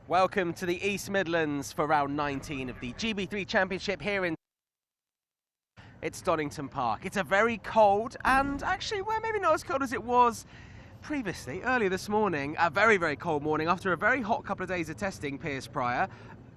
Welcome to the East Midlands for round 19 of the GB3 Championship here in it's Donington Park. It's a very cold and actually, well, maybe not as cold as it was previously, earlier this morning. A very, very cold morning after a very hot couple of days of testing, Piers prior.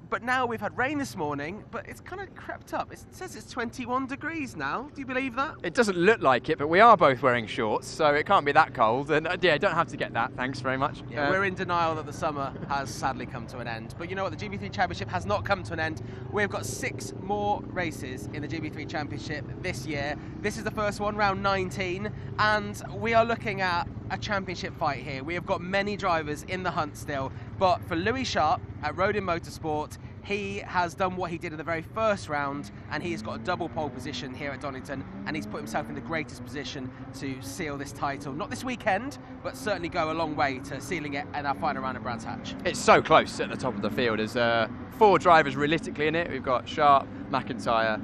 But now we've had rain this morning, but it's kind of crept up. It says it's 21 degrees now. Do you believe that? It doesn't look like it, but we are both wearing shorts, so it can't be that cold. And yeah, don't have to get that. Thanks very much. Yeah, we're in denial that the summer has sadly come to an end. But you know what? The GB3 Championship has not come to an end. We've got 6 more races in the GB3 Championship this year. This is the first one, round 19, and we are looking at a championship fight here. We have got many drivers in the hunt still, but for Louis Sharp at Rodin Motorsport, he has done what he did in the very first round, and he has got a double pole position here at Donington, and he's put himself in the greatest position to seal this title. Not this weekend, but certainly go a long way to sealing it in our final round of Brands Hatch. It's so close at the top of the field. There's 4 drivers realistically in it. We've got Sharp, McIntyre,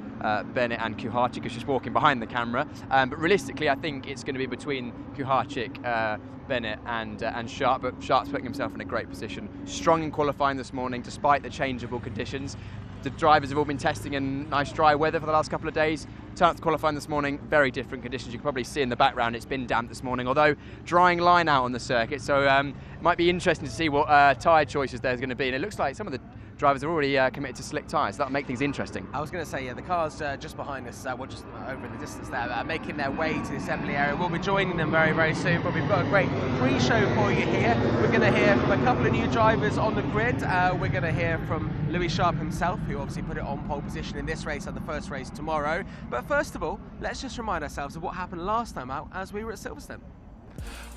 Bennett and Kuharczyk, who's just walking behind the camera. But realistically, I think it's going to be between Kuharczyk, Bennett and Sharp, but Sharp's putting himself in a great position. Strong in qualifying this morning, despite the changeable conditions. The drivers have all been testing in nice dry weather for the last couple of days. Turned up to qualifying this morning, very different conditions. You can probably see in the background it's been damp this morning, although drying line out on the circuit, so it might be interesting to see what tyre choices there's going to be. And it looks like some of the drivers are already committed to slick tyres, so that'll make things interesting. I was going to say, yeah, the cars just behind us, well, just over in the distance there, are making their way to the assembly area. We'll be joining them very, very soon, but we've got a great pre-show for you here. We're going to hear from a couple of new drivers on the grid. We're going to hear from Louis Sharp himself, who obviously put it on pole position in this race and the first race tomorrow. But first of all, let's just remind ourselves of what happened last time out as we were at Silverstone.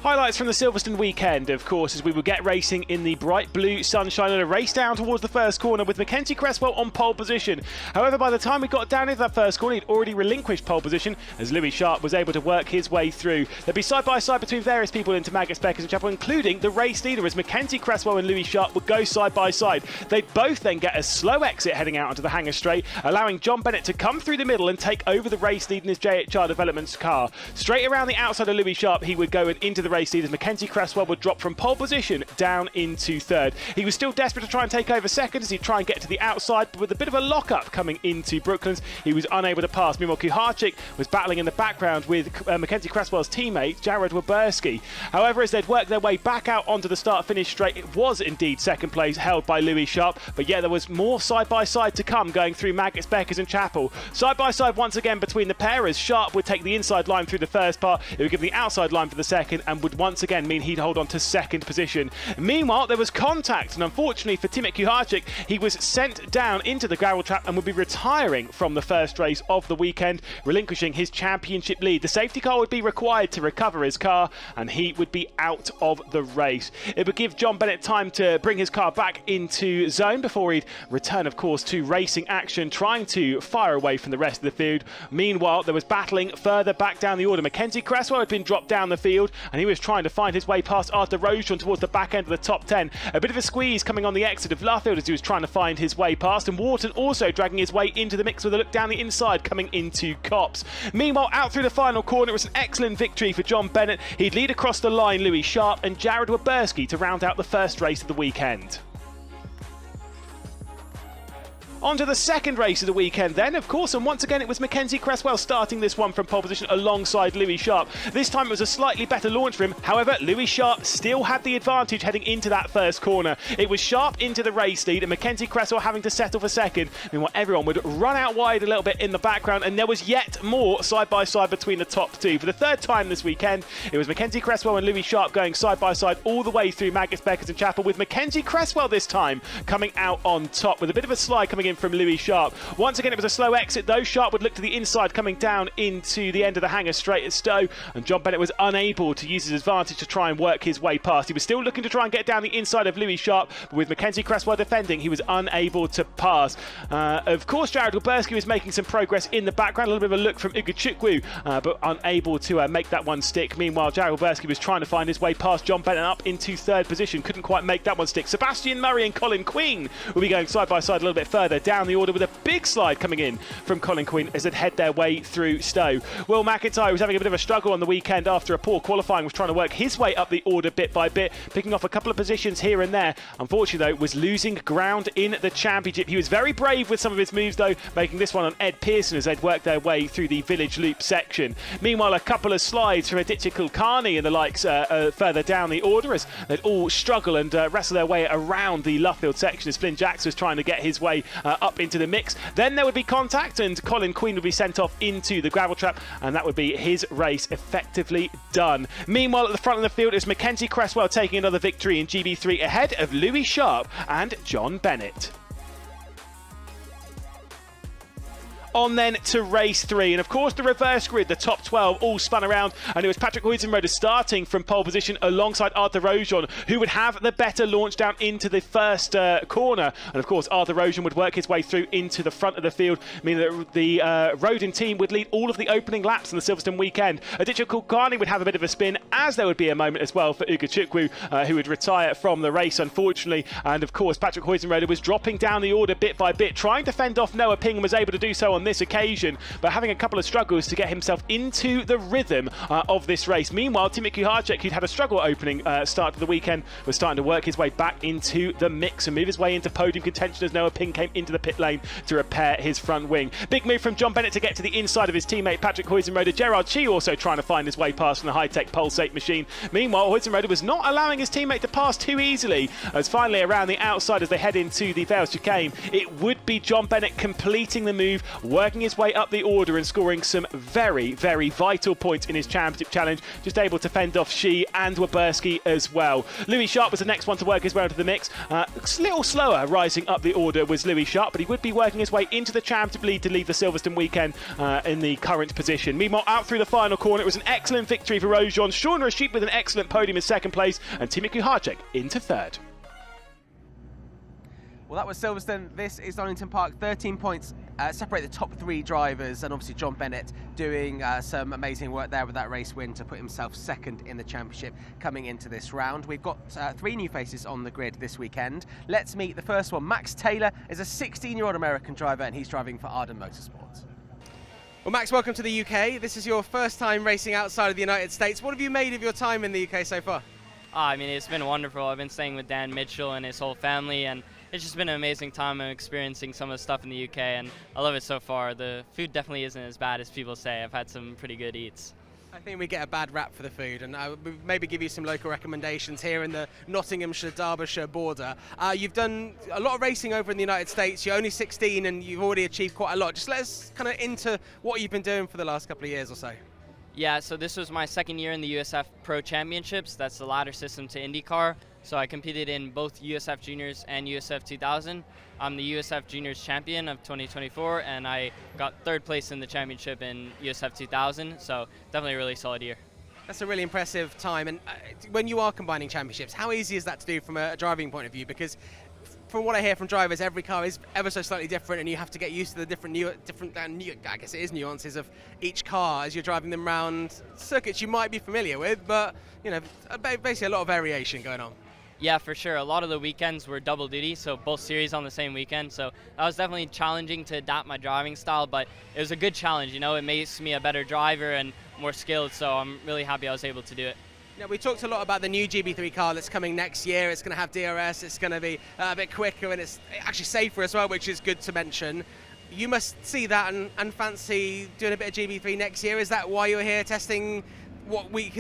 Highlights from the Silverstone weekend, of course, as we will get racing in the bright blue sunshine and a race down towards the first corner with Mackenzie Cresswell on pole position. However, by the time we got down into that first corner, he'd already relinquished pole position as Louis Sharp was able to work his way through. There'd be side-by-side between various people into Maggotts, Beckers and Chapel, including the race leader, as Mackenzie Cresswell and Louis Sharp would go side-by-side. They'd both then get a slow exit heading out onto the hangar straight, allowing Jon Bennett to come through the middle and take over the race lead in his JHR Developments car. Straight around the outside of Louis Sharp, he would go into the race lead as Mackenzie Cresswell would drop from pole position down into third. He was still desperate to try and take over second as he'd try and get to the outside, but with a bit of a lock-up coming into Brooklands, he was unable to pass. Meanwhile, Kuharczyk was battling in the background with Mackenzie Cresswell's teammate, Jared Waberski. However, as they'd worked their way back out onto the start-finish straight, it was indeed second place held by Louis Sharp, but yeah, there was more side-by-side to come going through Maggotts, Beckers and Chapel. Side-by-side once again between the pair as Sharp would take the inside line through the first part, it would give the outside line for the second, and would once again mean he'd hold on to second position. Meanwhile, there was contact, and unfortunately for Timothy Kuharczyk, he was sent down into the gravel trap and would be retiring from the first race of the weekend, relinquishing his championship lead. The safety car would be required to recover his car, and he would be out of the race. It would give Jon Bennett time to bring his car back into zone before he'd return, of course, to racing action, trying to fire away from the rest of the field. Meanwhile, there was battling further back down the order. Mackenzie Cresswell had been dropped down the field, and he was trying to find his way past Arthur Rochon towards the back end of the top 10. A bit of a squeeze coming on the exit of Luffield as he was trying to find his way past, and Wharton also dragging his way into the mix with a look down the inside coming into Copse. Meanwhile, out through the final corner, it was an excellent victory for Jon Bennett. He'd lead across the line Louis Sharp and Jared Waberski to round out the first race of the weekend. On to the second race of the weekend then, of course, and once again it was Mackenzie Cresswell starting this one from pole position alongside Louis Sharp. This time it was a slightly better launch for him, however Louis Sharp still had the advantage heading into that first corner. It was Sharp into the race lead and Mackenzie Cresswell having to settle for second. Meanwhile, everyone would run out wide a little bit in the background, and there was yet more side-by-side between the top two. For the third time this weekend, it was Mackenzie Cresswell and Louis Sharp going side-by-side all the way through Maggotts, Beckers and Chapel, with Mackenzie Cresswell this time coming out on top with a bit of a slide coming in from Louis Sharp. Once again, it was a slow exit though. Sharp would look to the inside coming down into the end of the hangar straight at Stowe, and Jon Bennett was unable to use his advantage to try and work his way past. He was still looking to try and get down the inside of Louis Sharp, but with Mackenzie Cresswell defending, he was unable to pass. Of course, Jared Waberski was making some progress in the background, a little bit of a look from Ugo Chukwu, but unable to make that one stick. Meanwhile, Jared Waberski was trying to find his way past Jon Bennett up into third position, couldn't quite make that one stick. Sebastian Murray and Colin Queen will be going side by side a little bit further down the order with a big slide coming in from Colin Quinn as they head their way through Stowe. Will McIntyre was having a bit of a struggle on the weekend after a poor qualifying, was trying to work his way up the order bit by bit, picking off a couple of positions here and there. Unfortunately, though, was losing ground in the championship. He was very brave with some of his moves, though, making this one on Ed Pearson as they'd worked their way through the village loop section. Meanwhile, a couple of slides from Aditya Kulkarni and the likes further down the order as they'd all struggle and wrestle their way around the Luffield section as Flynn Jackson was trying to get his way up into the mix. Then there would be contact and Colin Quinn would be sent off into the gravel trap, and that would be his race effectively done. Meanwhile, at the front of the field is Mackenzie Cresswell taking another victory in GB3 ahead of Louis Sharp and John Bennett. On then to race 3, and of course the reverse grid, the top 12 all spun around, and it was Patrick Huizenrode starting from pole position alongside Arthur Rojon, who would have the better launch down into the first corner, and of course Arthur Rojon would work his way through into the front of the field, meaning that the Rodin team would lead all of the opening laps on the Silverstone weekend. Aditya Kulkarni would have a bit of a spin, as there would be a moment as well for Uga Chukwu, who would retire from the race unfortunately, and of course Patrick Huizenrode was dropping down the order bit by bit, trying to fend off Noah Ping, and was able to do so on this occasion, but having a couple of struggles to get himself into the rhythm of this race. Meanwhile, Timmy Kuharczyk, who'd had a struggle opening start to the weekend, was starting to work his way back into the mix and move his way into podium contention as Noah Ping came into the pit lane to repair his front wing. Big move from John Bennett to get to the inside of his teammate Patrick Huizenrode. Gerard Chi also trying to find his way past from the high-tech Pulsate machine. Meanwhile, Huizenrode was not allowing his teammate to pass too easily, as finally around the outside as they head into the Vales chicane, it would be John Bennett completing the move, working his way up the order and scoring some very, very vital points in his championship challenge, just able to fend off Shi and Waberski as well. Louis Sharp was the next one to work his way into the mix. A little slower rising up the order was Louis Sharp, but he would be working his way into the championship lead to leave the Silverstone weekend in the current position. Meanwhile, out through the final corner, it was an excellent victory for Rojon. Sean Rashid with an excellent podium in second place, and Timmy Kuharczyk into third. Well, that was Silverstone. This is Donington Park. 13 points separate the top 3 drivers, and obviously John Bennett doing some amazing work there with that race win to put himself second in the championship coming into this round. We've got 3 new faces on the grid this weekend. Let's meet the first one. Max Taylor is a 16-year-old American driver, and he's driving for Arden Motorsports. Well, Max, welcome to the UK. This is your first time racing outside of the United States. What have you made of your time in the UK so far? I mean, it's been wonderful. I've been staying with Dan Mitchell and his whole family, and it's just been an amazing time. I'm experiencing some of the stuff in the UK, and I love it so far. The food definitely isn't as bad as people say. I've had some pretty good eats. I think we get a bad rap for the food, and I would maybe give you some local recommendations here in the Nottinghamshire-Derbyshire border. You've done a lot of racing over in the United States. You're only 16 and you've already achieved quite a lot. Just let us kind of into what you've been doing for the last couple of years or so. Yeah, so this was my second year in the USF Pro Championships. That's the ladder system to IndyCar. So I competed in both USF Juniors and USF 2000. I'm the USF Juniors champion of 2024, and I got third place in the championship in USF 2000. So definitely a really solid year. That's a really impressive time. And when you are combining championships, how easy is that to do from a driving point of view? Because from what I hear from drivers, every car is ever so slightly different, and you have to get used to the different I guess it is nuances of each car as you're driving them around circuits you might be familiar with, but you know, basically a lot of variation going on. Yeah, for sure. A lot of the weekends were double duty, so both series on the same weekend. So that was definitely challenging to adapt my driving style, but it was a good challenge. You know, it makes me a better driver and more skilled, so I'm really happy I was able to do it. Now, we talked a lot about the new GB3 car that's coming next year. It's going to have DRS, it's going to be a bit quicker, and it's actually safer as well, which is good to mention. You must see that and fancy doing a bit of GB3 next year. Is that why you're here, testing what you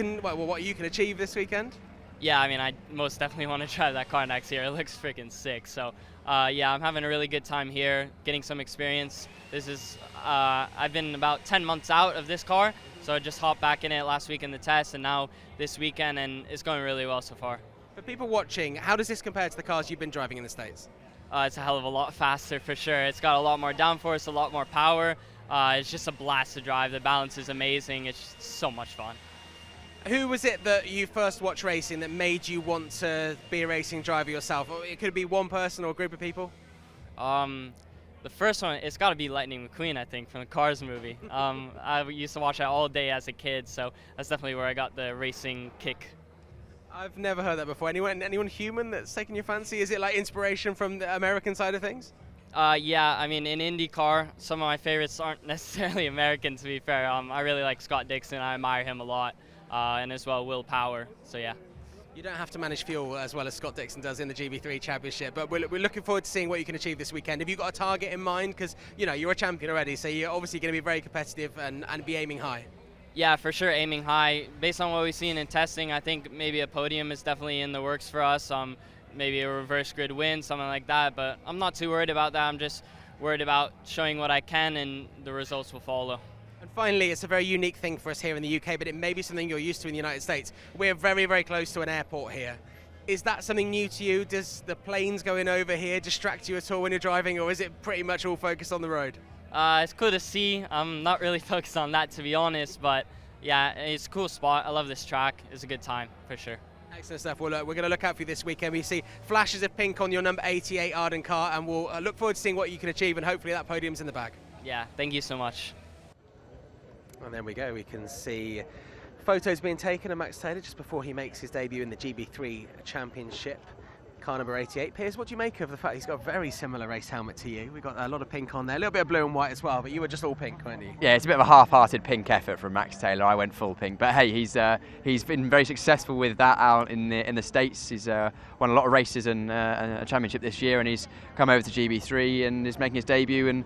can achieve this weekend? Yeah, I mean, I most definitely want to try that car next year. It looks freaking sick. So, yeah, I'm having a really good time here, getting some experience. This is, I've been about 10 months out of this car, so I just hopped back in it last week in the test, and now this weekend, and it's going really well so far. For people watching, how does this compare to the cars you've been driving in the States? It's a hell of a lot faster for sure. It's got a lot more downforce, a lot more power. It's just a blast to drive. The balance is amazing. It's just so much fun. Who was it that you first watched racing that made you want to be a racing driver yourself? It could be one person or a group of people? The first one, it's got to be Lightning McQueen, I think, from the Cars movie. I used to watch that all day as a kid, so that's definitely where I got the racing kick. I've never heard that before. Anyone human that's taken your fancy? Is it like inspiration from the American side of things? Yeah, I mean, in IndyCar, some of my favorites aren't necessarily American, to be fair. I really like Scott Dixon. I admire him a lot, and as well Will Power. So yeah. You don't have to manage fuel as well as Scott Dixon does in the GB3 Championship, but we're looking forward to seeing what you can achieve this weekend. Have you got a target in mind? Because you're a champion already, so you're obviously going to be very competitive and be aiming high. Yeah, for sure, aiming high. Based on what we've seen in testing, I think maybe a podium is definitely in the works for us. Maybe a reverse grid win, something like that. But I'm not too worried about that. I'm just worried about showing what I can, and the results will follow. And finally, it's a very unique thing for us here in the UK, but it may be something you're used to in the United States. We're very, very close to an airport here. Is that something new to you? Does the planes going over here distract you at all when you're driving, or is it pretty much all focused on the road? It's cool to see. I'm not really focused on that, to be honest, but yeah, it's a cool spot. I love this track. It's a good time, for sure. Excellent stuff. Well, we're going to look out for you this weekend. We see flashes of pink on your number 88 Arden car, and we'll look forward to seeing what you can achieve, and hopefully that podium's in the bag. Yeah, thank you so much. And there we go. We can see photos being taken of Max Taylor just before he makes his debut in the GB3 Championship. Car number 88. Piers, what do you make of the fact he's got a very similar race helmet to you? We've got a lot of pink on there, a little bit of blue and white as well, but you were just all pink, weren't you? Yeah, it's a bit of a half-hearted pink effort from Max Taylor. I went full pink, but hey, he's been very successful with that out in the States. He's won a lot of races and a championship this year, and he's come over to GB3 and is making his debut in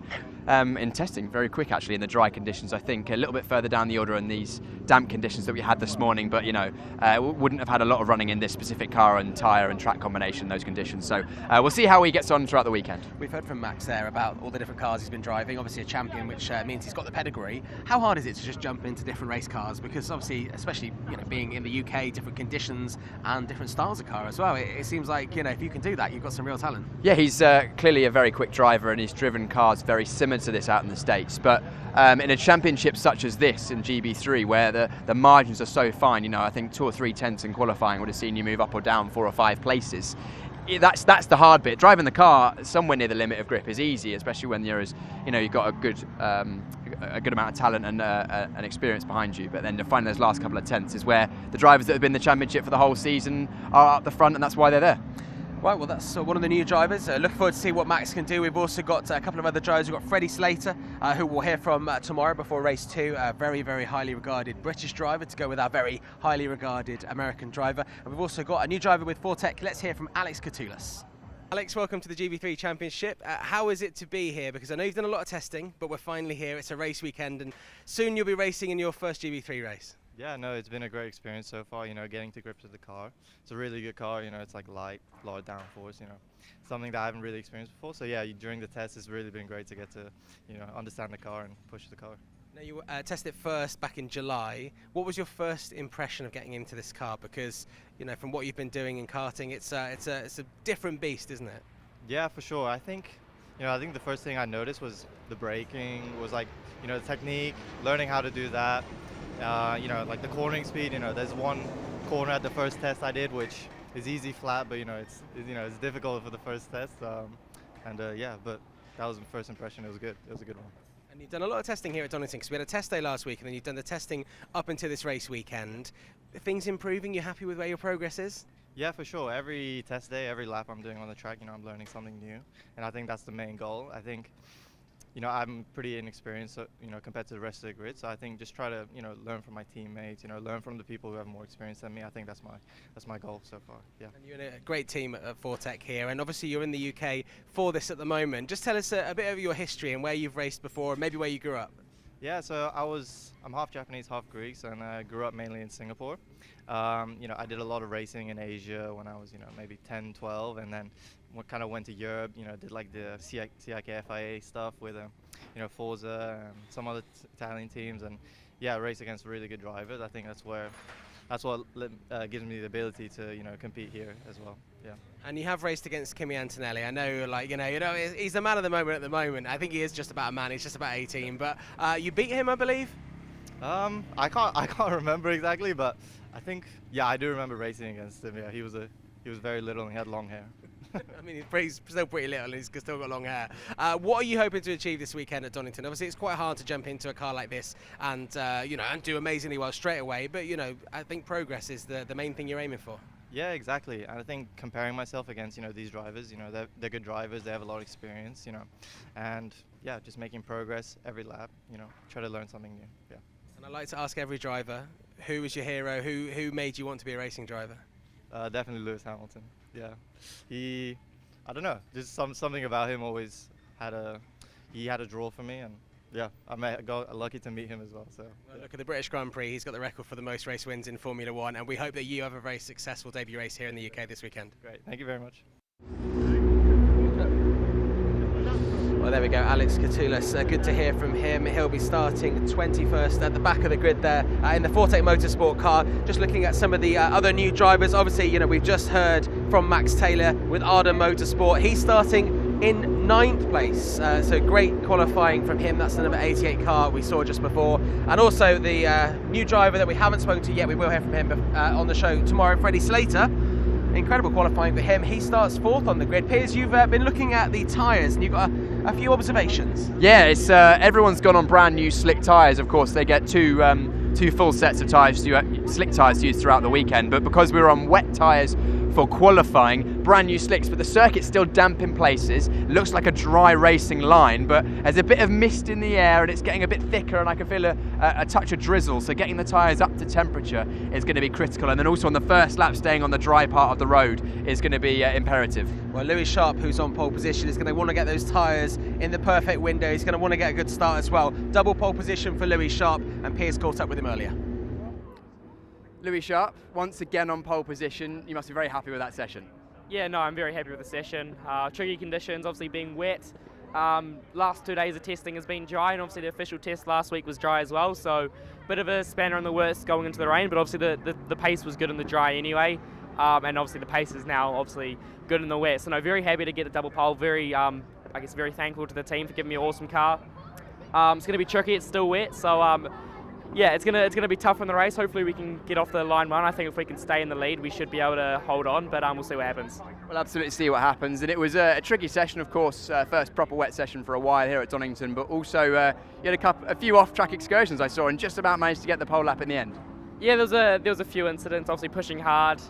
testing very quick actually in the dry conditions. I think a little bit further down the order in these damp conditions that we had this morning, but wouldn't have had a lot of running in this specific car and tyre and track combination in those conditions. So we'll see how he gets on throughout the weekend. We've heard from Max there about all the different cars he's been driving. Obviously a champion, which means he's got the pedigree. How hard is it to just jump into different race cars? Because obviously, especially being in the UK, different conditions and different styles of car as well. It seems like if you can do that, you've got some real talent. Yeah, he's clearly a very quick driver, and he's driven cars very similar to this out in the States. But in a championship such as this in GB3, where the margins are so fine, I think 2 or 3 tenths in qualifying would have seen you move up or down 4 or 5 places. That's the hard bit. Driving the car somewhere near the limit of grip is easy, especially when you've got a good amount of talent and an experience behind you. But then to find those last couple of tenths is where the drivers that have been in the championship for the whole season are up the front, and that's why they're there. Right, well that's one of the new drivers. Looking forward to see what Max can do. We've also got a couple of other drivers. We've got Freddie Slater, who we'll hear from tomorrow before race 2. A very, very highly regarded British driver to go with our very highly regarded American driver. And we've also got a new driver with Fortec. Let's hear from Alex Catoulas. Alex, welcome to the GB3 Championship. How is it to be here? Because I know you've done a lot of testing, but we're finally here. It's a race weekend, and soon you'll be racing in your first GB3 race. Yeah, no, it's been a great experience so far, getting to grips with the car. It's a really good car, it's like light, a lot of downforce, something that I haven't really experienced before. So yeah, during the test, it's really been great to get to, understand the car and push the car. Now you tested it first back in July. What was your first impression of getting into this car? Because, from what you've been doing in karting, it's a different beast, isn't it? Yeah, for sure. I think the first thing I noticed was the braking, was like, the technique, learning how to do that. Like the cornering speed, there's one corner at the first test I did, which is easy flat, but it's difficult for the first test. But that was the first impression. It was good. It was a good one. And you've done a lot of testing here at Donington, because we had a test day last week, and then you've done the testing up until this race weekend. Are things improving? You happy with where your progress is? Yeah, for sure. Every test day, every lap I'm doing on the track, I'm learning something new, and I think that's the main goal. I think I'm pretty inexperienced, compared to the rest of the grid. So I think just try to, learn from my teammates, learn from the people who have more experience than me. I think that's my goal so far. Yeah. And you're in a great team at Fortec here, and obviously you're in the UK for this at the moment. Just tell us a bit of your history and where you've raced before, and maybe where you grew up. Yeah, so I'm half Japanese, half Greek, and I grew up mainly in Singapore. I did a lot of racing in Asia when I was, maybe 10, 12, and then kind of went to Europe, did like the CIK FIA stuff with, Forza and some other Italian teams, and yeah, race against really good drivers. I think that's what gives me the ability to, compete here as well. Yeah. And you have raced against Kimi Antonelli. I know, he's the man of the moment at the moment. I think he is just about a man. He's just about 18, but you beat him, I believe. I can't remember exactly, but I think I do remember racing against him. Yeah, he was very little and he had long hair. I mean, he's still pretty little and he's still got long hair. What are you hoping to achieve this weekend at Donington? Obviously, it's quite hard to jump into a car like this and and do amazingly well straight away. But I think progress is the main thing you're aiming for. Yeah, exactly. And I think comparing myself against, these drivers, they're good drivers, they have a lot of experience, and yeah, just making progress every lap, try to learn something new. Yeah. And I'd like to ask every driver, who was your hero? Who made you want to be a racing driver? Definitely Lewis Hamilton. Yeah. I don't know, just something about him always had a draw for me, and yeah, I got lucky to meet him as well. So well, look at the British Grand Prix. He's got the record for the most race wins in Formula One, and we hope that you have a very successful debut race here in the UK this weekend. Great, thank you very much. Well, there we go, Alex Catoulas. Good to hear from him. He'll be starting 21st at the back of the grid there in the Forte Motorsport car. Just looking at some of the other new drivers. Obviously, we've just heard from Max Taylor with Arda Motorsport. He's starting in 9th place, so great qualifying from him. That's the number 88 car we saw just before. And also the new driver that we haven't spoken to yet, we will hear from him on the show tomorrow, Freddie Slater. Incredible qualifying for him. He starts 4th on the grid. Piers, you've been looking at the tyres and you've got a few observations. Yeah, it's everyone's gone on brand new slick tyres. Of course, they get two full sets of tyres, slick tyres to use throughout the weekend. But because we were on wet tyres for qualifying, brand new slicks, but the circuit's still damp in places. Looks like a dry racing line, but there's a bit of mist in the air and it's getting a bit thicker, and I can feel a touch of drizzle. So getting the tyres up to temperature is going to be critical, and then also on the first lap, staying on the dry part of the road is going to be imperative. Well, Lewis Sharp, who's on pole position, is going to want to get those tyres in the perfect window. He's going to want to get a good start as well. Double pole position for Lewis Sharp, and Piers caught up with him earlier. Louis Sharp, once again on pole position. You must be very happy with that session. Yeah, no, I'm very happy with the session. Tricky conditions, obviously being wet. Last 2 days of testing has been dry, and obviously the official test last week was dry as well, so bit of a spanner in the works going into the rain, but obviously the pace was good in the dry anyway, and obviously the pace is now obviously good in the wet. So no, very happy to get the double pole, very thankful to the team for giving me an awesome car. It's going to be tricky, it's still wet, so yeah, it's gonna be tough in the race. Hopefully we can get off the line run. I think if we can stay in the lead, we should be able to hold on, but we'll see what happens. We'll absolutely see what happens. And it was a tricky session, of course, first proper wet session for a while here at Donington, but also you had a few off-track excursions I saw, and just about managed to get the pole lap in the end. Yeah, there was a few incidents, obviously pushing hard,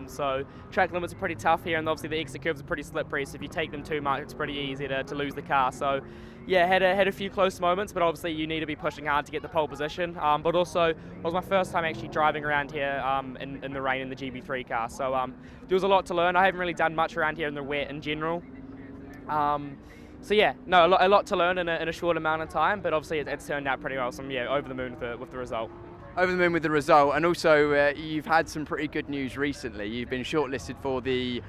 so track limits are pretty tough here, and obviously the exit curves are pretty slippery, so if you take them too much, it's pretty easy to lose the car. So yeah, had a few close moments, but obviously you need to be pushing hard to get the pole position. But also, it was my first time actually driving around here in the rain in the GB3 car, so there was a lot to learn. I haven't really done much around here in the wet in general. So yeah, no, a lot to learn in a short amount of time, but obviously it's turned out pretty well, so I'm over the moon with the result. Over the moon with the result, and also you've had some pretty good news recently. You've been shortlisted for the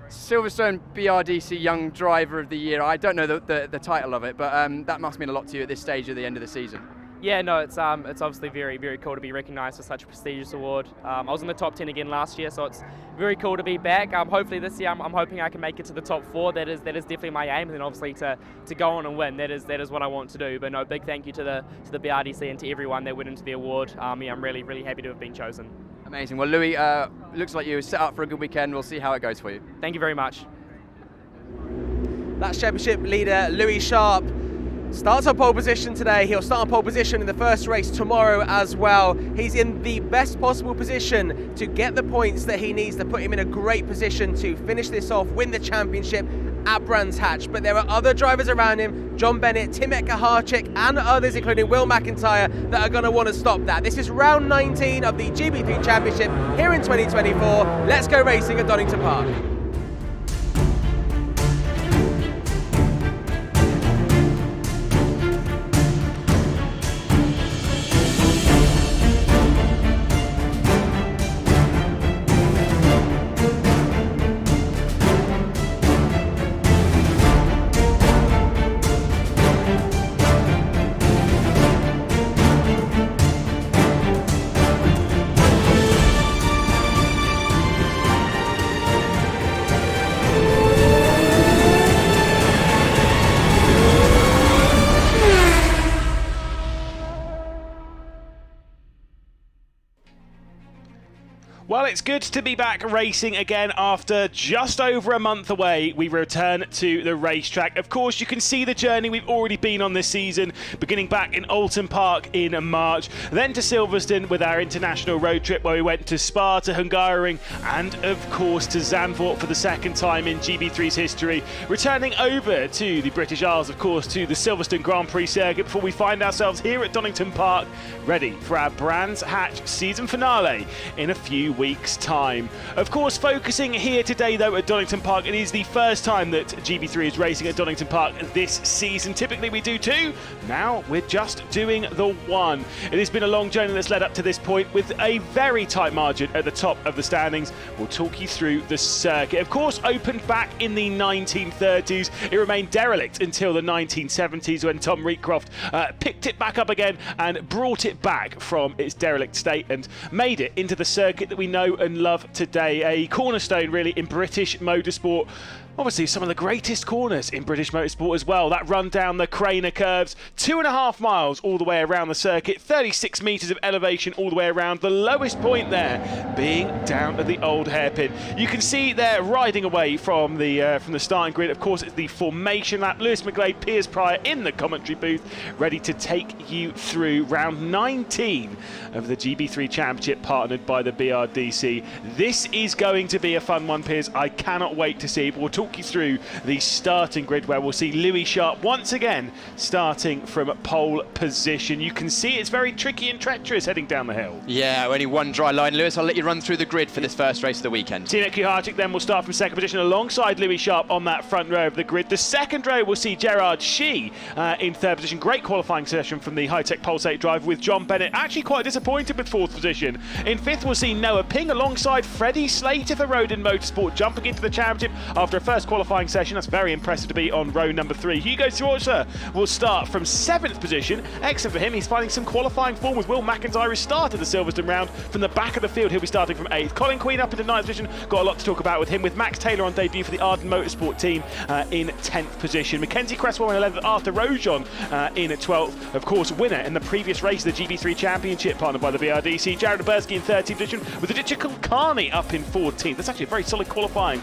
Silverstone BRDC Young Driver of the Year. I don't know the title of it, but that must mean a lot to you at this stage of the end of the season. Yeah, no, it's obviously very, very cool to be recognised for such a prestigious award. I was in the top 10 again last year, so it's very cool to be back. Hopefully this year, I'm hoping I can make it to the top 4. That is definitely my aim, and then obviously to go on and win. That is what I want to do. But no, big thank you to the BRDC and to everyone that went into the award. Yeah, I'm really, really happy to have been chosen. Amazing. Well, Louis, looks like you were set up for a good weekend. We'll see how it goes for you. Thank you very much. That's championship leader Louis Sharp. Starts on pole position today. He'll start on pole position in the first race tomorrow as well. He's in the best possible position to get the points that he needs to put him in a great position to finish this off, win the championship at Brands Hatch. But there are other drivers around him, John Bennett, Timek Kaharczyk and others, including Will McIntyre, that are going to want to stop that. This is round 19 of the GB3 Championship here in 2024. Let's go racing at Donington Park. Well, it's good to be back racing again after just over a month away. We return to the racetrack. Of course, you can see the journey we've already been on this season, beginning back in Oulton Park in March, then to Silverstone with our international road trip where we went to Spa, to Hungaroring, and of course to Zandvoort for the second time in GB3's history, returning over to the British Isles, of course, to the Silverstone Grand Prix circuit before we find ourselves here at Donington Park, ready for our Brands Hatch season finale in a few weeks' time. Of course, focusing here today though at Donington Park, it is the first time that GB3 is racing at Donington Park this season. Typically we do two, now we're just doing the one. It has been a long journey that's led up to this point with a very tight margin at the top of the standings. We'll talk you through the circuit. Of course, opened back in the 1930s. It remained derelict until the 1970s when Tom Reecroft picked it back up again and brought it back from its derelict state and made it into the circuit that we know and love today. A cornerstone really in British motorsport. Obviously, some of the greatest corners in British motorsport as well. That run down the Craner curves, 2.5 miles all the way around the circuit, 36 metres of elevation all the way around. The lowest point there being down at the old hairpin. You can see they're riding away from the starting grid. Of course, it's the formation lap. Lewis McGlade, Piers Pryor in the commentary booth, ready to take you through round 19 of the GB3 Championship, partnered by the BRDC. This is going to be a fun one, Piers. I cannot wait to see. But we'll talk you through the starting grid where we'll see Louis Sharp once again starting from pole position. You can see it's very tricky and treacherous heading down the hill. Yeah, only one dry line. Lewis, I'll let you run through the grid for this first race of the weekend. Timo Kuharczyk then will start from second position alongside Louis Sharp on that front row of the grid. The second row will see Gerard Shee in third position. Great qualifying session from the high-tech Pulsate driver with John Bennett. Actually quite disappointed with fourth position. In fifth we'll see Noah Ping alongside Freddie Slater for Roden Motorsport, jumping into the championship after a first qualifying session. That's very impressive to be on row number 3. Hugo Schumacher will start from 7th position. Excellent for him. He's finding some qualifying form with Will McIntyre, who started the Silverstone round from the back of the field. He'll be starting from 8th. Colin Queen up into 9th position. Got a lot to talk about with him, with Max Taylor on debut for the Arden Motorsport team in 10th position. Mackenzie Cresswell in 11th, Arthur Rojon in 12th. Of course, winner in the previous race of the GB3 Championship, partnered by the BRDC. Jared Oberski in 13th position, with Aditya Kulkarni up in 14th. That's actually a very solid qualifying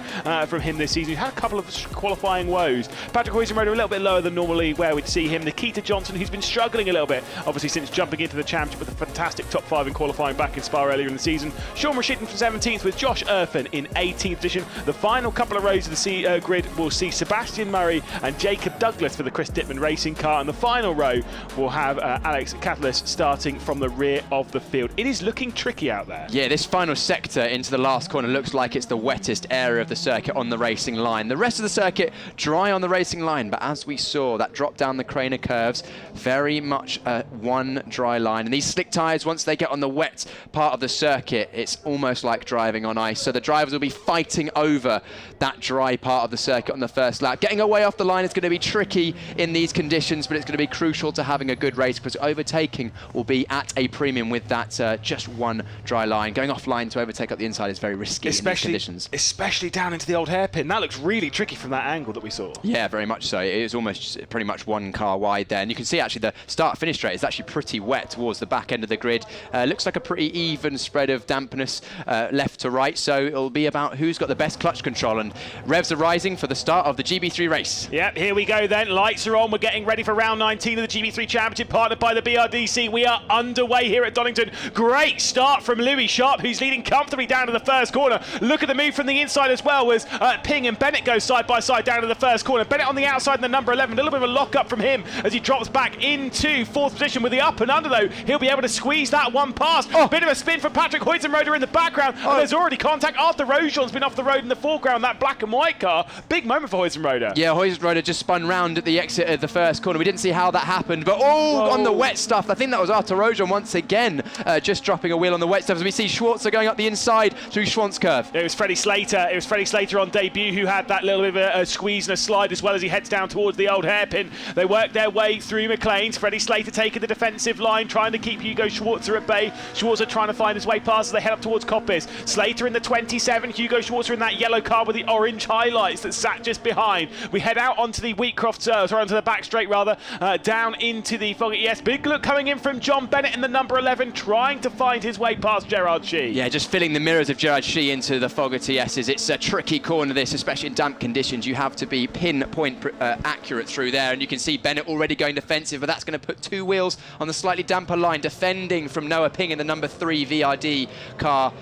from him this season. He had a couple of qualifying woes. Patrick Huizenrode a little bit lower than normally where we'd see him. Nikita Johnson, who's been struggling a little bit, obviously since jumping into the championship with a fantastic top 5 in qualifying back in Spa earlier in the season. Sean Rashidin from 17th, with Josh Irfan in 18th position. The final couple of rows of the grid will see Sebastian Murray and Jacob Douglas for the Chris Dittman racing car, and the final row will have Alex Catalyst starting from the rear of the field. It is looking tricky out there. Yeah, this final sector into the last corner looks like it's the wettest area of the circuit on the racing line. The rest of the circuit dry on the racing line, but as we saw, that drop down the Craner curves, very much one dry line. And these slick tyres, once they get on the wet part of the circuit, it's almost like driving on ice. So the drivers will be fighting over that dry part of the circuit on the first lap. Getting away off the line is going to be tricky in these conditions, but it's going to be crucial to having a good race, because overtaking will be at a premium with that just one dry line. Going offline to overtake up the inside is very risky in these conditions. Especially down into the old hairpin. That looks really tricky from that angle that we saw. Yeah, very much so. It is almost pretty much one car wide there. And you can see actually the start-finish straight is actually pretty wet towards the back end of the grid. Looks like a pretty even spread of dampness left to right. So it'll be about who's got the best clutch control. And revs are rising for the start of the GB3 race. Yep, here we go then. Lights are on. We're getting ready for round 19 of the GB3 Championship, partnered by the BRDC. We are underway here at Donington. Great start from Louis Sharp, who's leading comfortably down to the first corner. Look at the move from the inside as well, as Ping and Bennett go side by side down to the first corner. Bennett on the outside in the number 11. A little bit of a lock-up from him as he drops back into 4th position with the up and under, though. He'll be able to squeeze that one past. Oh, bit of a spin from Patrick Huizenrode in the background. And there's already contact. Arthur Rojon's been off the road in the foreground, that black and white car. Big moment for Huizenrode. Yeah, Huizenrode just spun round at the exit of the first corner. We didn't see how that happened, but on the wet stuff. I think that was Arthur Rojon once again, just dropping a wheel on the wet stuff as we see Schwarzer going up the inside through Schwanz curve. It was Freddie Slater. It was Freddie Slater on debut who had that little bit of a squeeze and a slide as well as he heads down towards the old hairpin. They work their way through McLean's. Freddie Slater taking the defensive line, trying to keep Hugo Schwarzer at bay. Schwarzer trying to find his way past as they head up towards Koppes. Slater in the 27, Hugo Schwarzer in that yellow car with the orange highlights that sat just behind. We head out onto the Wheatcroft, onto the back straight rather, down into the Foggy ES. Big look coming in from Jon Bennett in the number 11, trying to find his way past Gerard Shee. Yeah, just filling the mirrors of Gerard Shee into the Fogarty S's. It's a tricky corner this, especially in damp conditions. You have to be pinpoint accurate through there, and you can see Bennett already going defensive, but that's going to put two wheels on the slightly damper line, defending from Noah Ping in the number 3 VRD car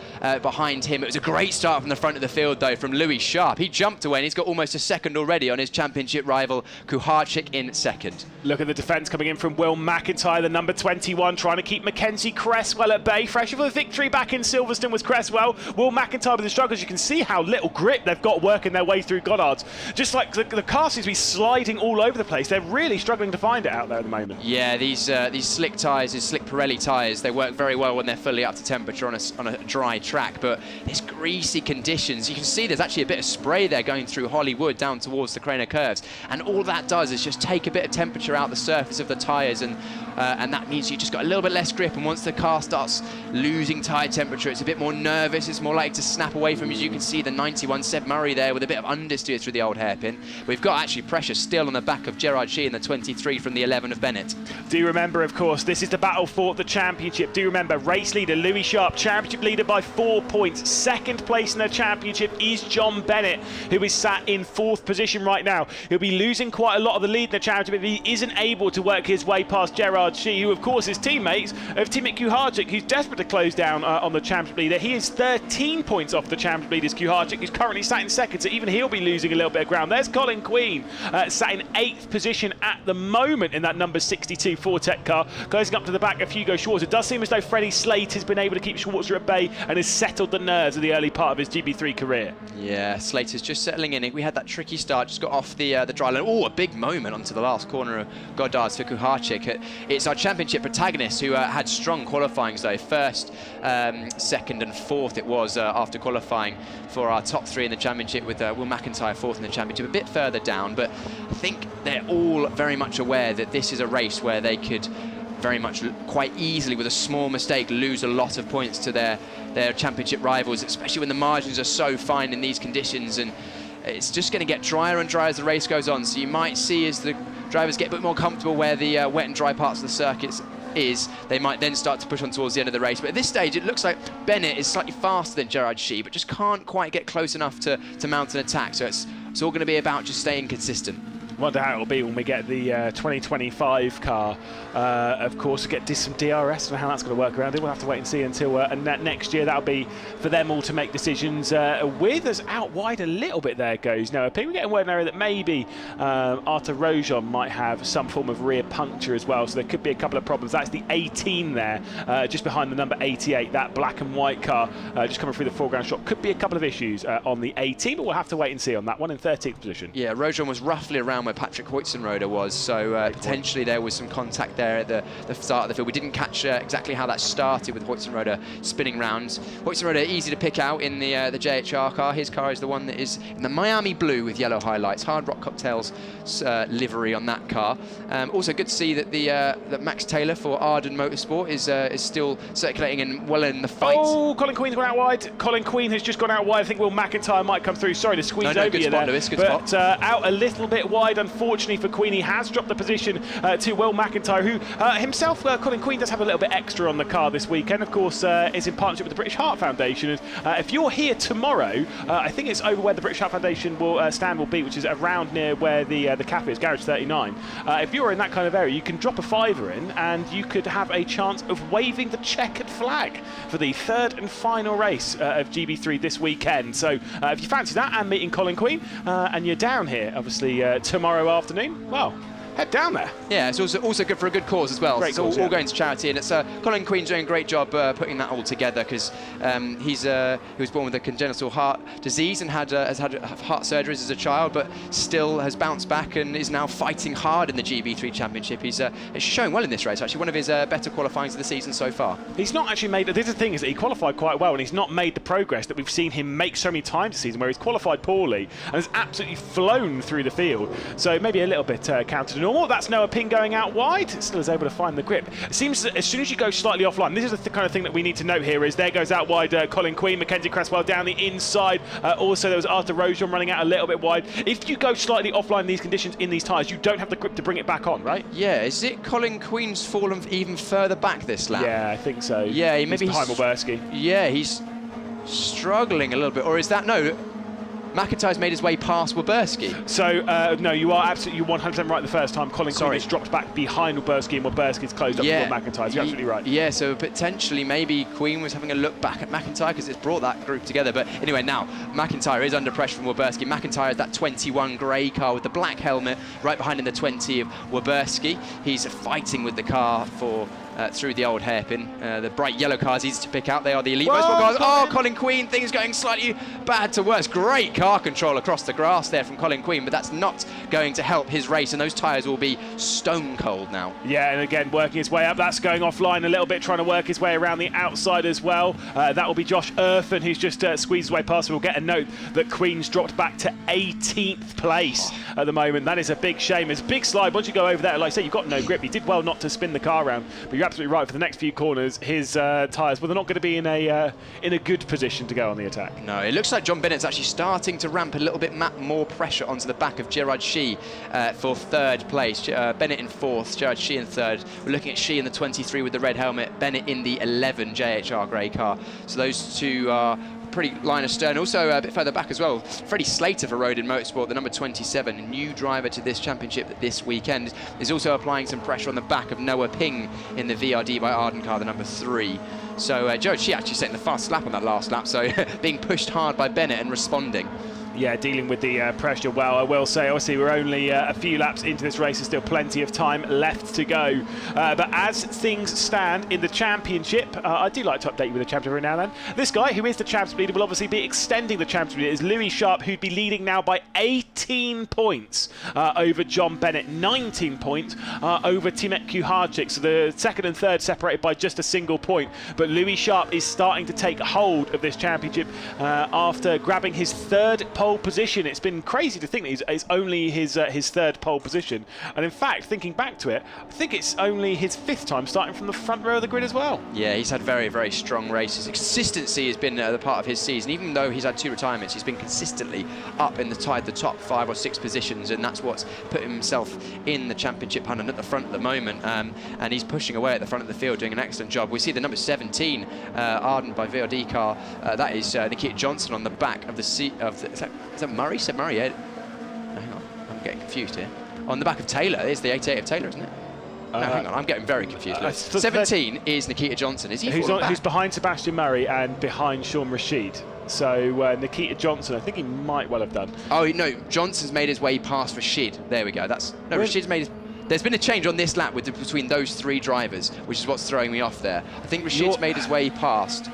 behind him. It was a great start from the front of the field though from Louis Sharp. He jumped away and he's got almost a second already on his championship rival Kuharczyk in second. Look at the defence coming in from Will McIntyre, the number 21, trying to keep Mackenzie Cresswell at bay. Fresh for the victory back in Silverstone was Cresswell. Will McIntyre with the struggles. You can see how little grip they've got working their way through Goddard's. Just like the car seems to be sliding all over the place. They're really struggling to find it out there at the moment. Yeah, these slick tyres, these slick Pirelli tyres, they work very well when they're fully up to temperature on a dry track, but there's greasy conditions. You can see there's actually a bit of spray there going through Hollywood down towards the Craner curves, and all that does is just take a bit of temperature out the surface of the tyres, and that means you just got a little bit less grip, and once the car starts losing tyre temperature, it's a bit more nervous, it's more likely to snap away from you. As you can see the 91 Seb Murray there with a bit of understeer through the old hairpin. We've got actually pressure still on the back of Gerard Shee in the 23 from the 11 of Bennett. Do remember, of course, this is the battle for the championship. Do remember, race leader Louis Sharp, championship leader by 4 points. Second place in the championship is Jon Bennett, who is sat in 4th position right now. He'll be losing quite a lot of the lead in the championship if he isn't able to work his way past Gerard Shee, who of course is teammates of Timothy Kuharczyk, who's desperate to close down on the championship leader. He is 13 points off the championship leader's Kuharczyk, who's currently sat in second, so even he'll be losing a little bit of ground. There's Colin Queen, sat in 8th position at the moment in that number 62 Fortec car, closing up to the back of Hugo Schwarzer. It does seem as though Freddie Slate has been able to keep Schwarzer at bay and has settled the nerves of the early part of his GB3 career. Yeah, Slater's just settling in. We had that tricky start, just got off the dry line. Oh, a big moment onto the last corner of Goddard's for Kuharczyk. It's our championship protagonist who had strong qualifyings though. First, second and 4th it was after qualifying for our top 3 in the championship, with Will McIntyre 4th in the championship, a bit further down, but I think they're all very much aware that this is a race where they could very much quite easily, with a small mistake, lose a lot of points to their championship rivals, especially when the margins are so fine in these conditions, and it's just going to get drier and drier as the race goes on. So you might see, as the drivers get a bit more comfortable where the wet and dry parts of the circuits is, they might then start to push on towards the end of the race. But at this stage it looks like Bennett is slightly faster than Gerard Shee, but just can't quite get close enough to mount an attack. So it's all going to be about just staying consistent. Wonder how it'll be when we get the 2025 car. Of course, we get some DRS and how that's going to work around it. We'll have to wait and see until next year. That'll be for them all to make decisions. With us out wide a little bit there goes Noah Ping. We're getting word now that maybe Arthur Rojon might have some form of rear puncture as well, so there could be a couple of problems. That's the 18 there, just behind the number 88, that black and white car just coming through the foreground shot. Could be a couple of issues on the 18, but we'll have to wait and see on that one in 13th position. Yeah, Rojon was roughly around where Patrick Hoytzenroder was, so potentially there was some contact there at the start of the field. We didn't catch exactly how that started with Hoytzenroder spinning round. Hoytzenroder easy to pick out in the JHR car. His car is the one that is in the Miami blue with yellow highlights. Hard Rock Cocktails livery on that car. Also good to see that that Max Taylor for Arden Motorsport is still circulating and well in the fight. Oh, Colin Queen's gone out wide. Colin Queen has just gone out wide. I think Will McIntyre might come through. Sorry to squeeze over good you spot, there. Lewis, good but spot. Out a little bit wide, unfortunately for Queen. He has dropped the position to Will McIntyre, who himself, Colin Queen, does have a little bit extra on the car this weekend. Of course, is in partnership with the British Heart Foundation. And if you're here tomorrow, I think it's over where the British Heart Foundation stand will be, which is around near where the cafe is, Garage 39. If you're in that kind of area, you can drop a £5 in, and you could have a chance of waving the checkered flag for the 3rd and final race of GB3 this weekend. So if you fancy that and meeting Colin Queen, and you're down here, obviously tomorrow afternoon, well, head down there. Yeah, it's also good for a good cause as well. Great It's cause, all going to charity, and it's Colin Queen's doing a great job putting that all together, because he was born with a congenital heart disease and has had heart surgeries as a child, but still has bounced back and is now fighting hard in the GB3 Championship. He's showing well in this race, actually, one of his better qualifyings of the season so far. He's not actually made, this is the thing, is that he qualified quite well, and he's not made the progress that we've seen him make so many times this season, where he's qualified poorly and has absolutely flown through the field. So maybe a little bit counter to normal. That's Noah Ping going out wide. Still is able to find the grip. It seems that as soon as you go slightly offline, this is the kind of thing that we need to note here, is there goes out wide Colin Queen, Mackenzie Cresswell down the inside. Also, there was Arthur Rojon running out a little bit wide. If you go slightly offline in these conditions, in these tyres, you don't have the grip to bring it back on, right? Yeah, is it Colin Queen's fallen even further back this lap? Yeah, I think so. Yeah, maybe he's behind Wilberski. Yeah, he's struggling a little bit. Or is that, no, McIntyre's made his way past Wilberski. So, no, you are absolutely 100% right the first time. Colin Queen has dropped back behind Wilberski, and Wilberski's closed up before McIntyre. You're absolutely right. Yeah, so potentially maybe Queen was having a look back at McIntyre, because it's brought that group together. But anyway, now McIntyre is under pressure from Wilberski. McIntyre has that 21 grey car with the black helmet right behind in the 20 of Wilberski. He's fighting with the car for through the old hairpin. The bright yellow cars easy to pick out. They are the elite motorsport cars. Oh, Colin Queen, things going slightly bad to worse. Great car control across the grass there from Colin Queen, but that's not going to help his race, and those tyres will be stone cold now. Yeah, and again, working his way up. That's going offline a little bit, trying to work his way around the outside as well. That will be Josh Irfan, who's just squeezed his way past. We'll get a note that Queen's dropped back to 18th place at the moment. That is a big shame. It's a big slide. Once you go over there, like I say, you've got no grip. He did well not to spin the car around, but you're absolutely right. For the next few corners, his tyres, well, they're not going to be in a good position to go on the attack. No, it looks like John Bennett's actually starting to ramp a little bit more pressure onto the back of Gerard Shee for third place. Bennett in fourth, Gerard Shee in third. We're looking at Shee in the 23 with the red helmet, Bennett in the 11 JHR grey car. So those two are pretty line astern. Also a bit further back as well, Freddie Slater for Rodin Motorsport, the number 27, a new driver to this championship this weekend, is also applying some pressure on the back of Noah Ping in the VRD by Arden car, the number 3. So Gerard Shee actually setting the fast lap on that last lap, so being pushed hard by Bennett and responding. Yeah, dealing with the pressure well. I will say, obviously, we're only a few laps into this race. There's still plenty of time left to go. But as things stand in the championship, I do like to update you with the championship every now and then. This guy, who is the championship leader, will obviously be extending the championship leader. Is Louis Sharp, who'd be leading now by 18 points over John Bennett, 19 points over Timet Kuharczyk. So the second and third separated by just a single point. But Louis Sharp is starting to take hold of this championship after grabbing his third pole position. It's been crazy to think that it's only his third pole position, and in fact, thinking back to it, I think it's only his 5th time starting from the front row of the grid as well. Yeah, he's had very, very strong races. Consistency has been the part of his season. Even though he's had 2 retirements, he's been consistently up in the top 5 or 6 positions, and that's what's put himself in the championship hunt and at the front at the moment. And he's pushing away at the front of the field, doing an excellent job. We see the number 17 Arden by VRD car. That is Nikita Johnson on the back of the seat of the. Is that Murray? Said Murray, yeah. Hang on, I'm getting confused here. On the back of Taylor, it's the 88 of Taylor, isn't it? No, hang on, I'm getting very confused. 17 is Nikita Johnson. Is he who's behind Sebastian Murray and behind Sean Rashid? So Nikita Johnson, I think he might well have done. Oh no, Johnson's made his way past Rashid. There we go. Rashid's made his. There's been a change on this lap between those 3 drivers, which is what's throwing me off there. I think Rashid's made his way past.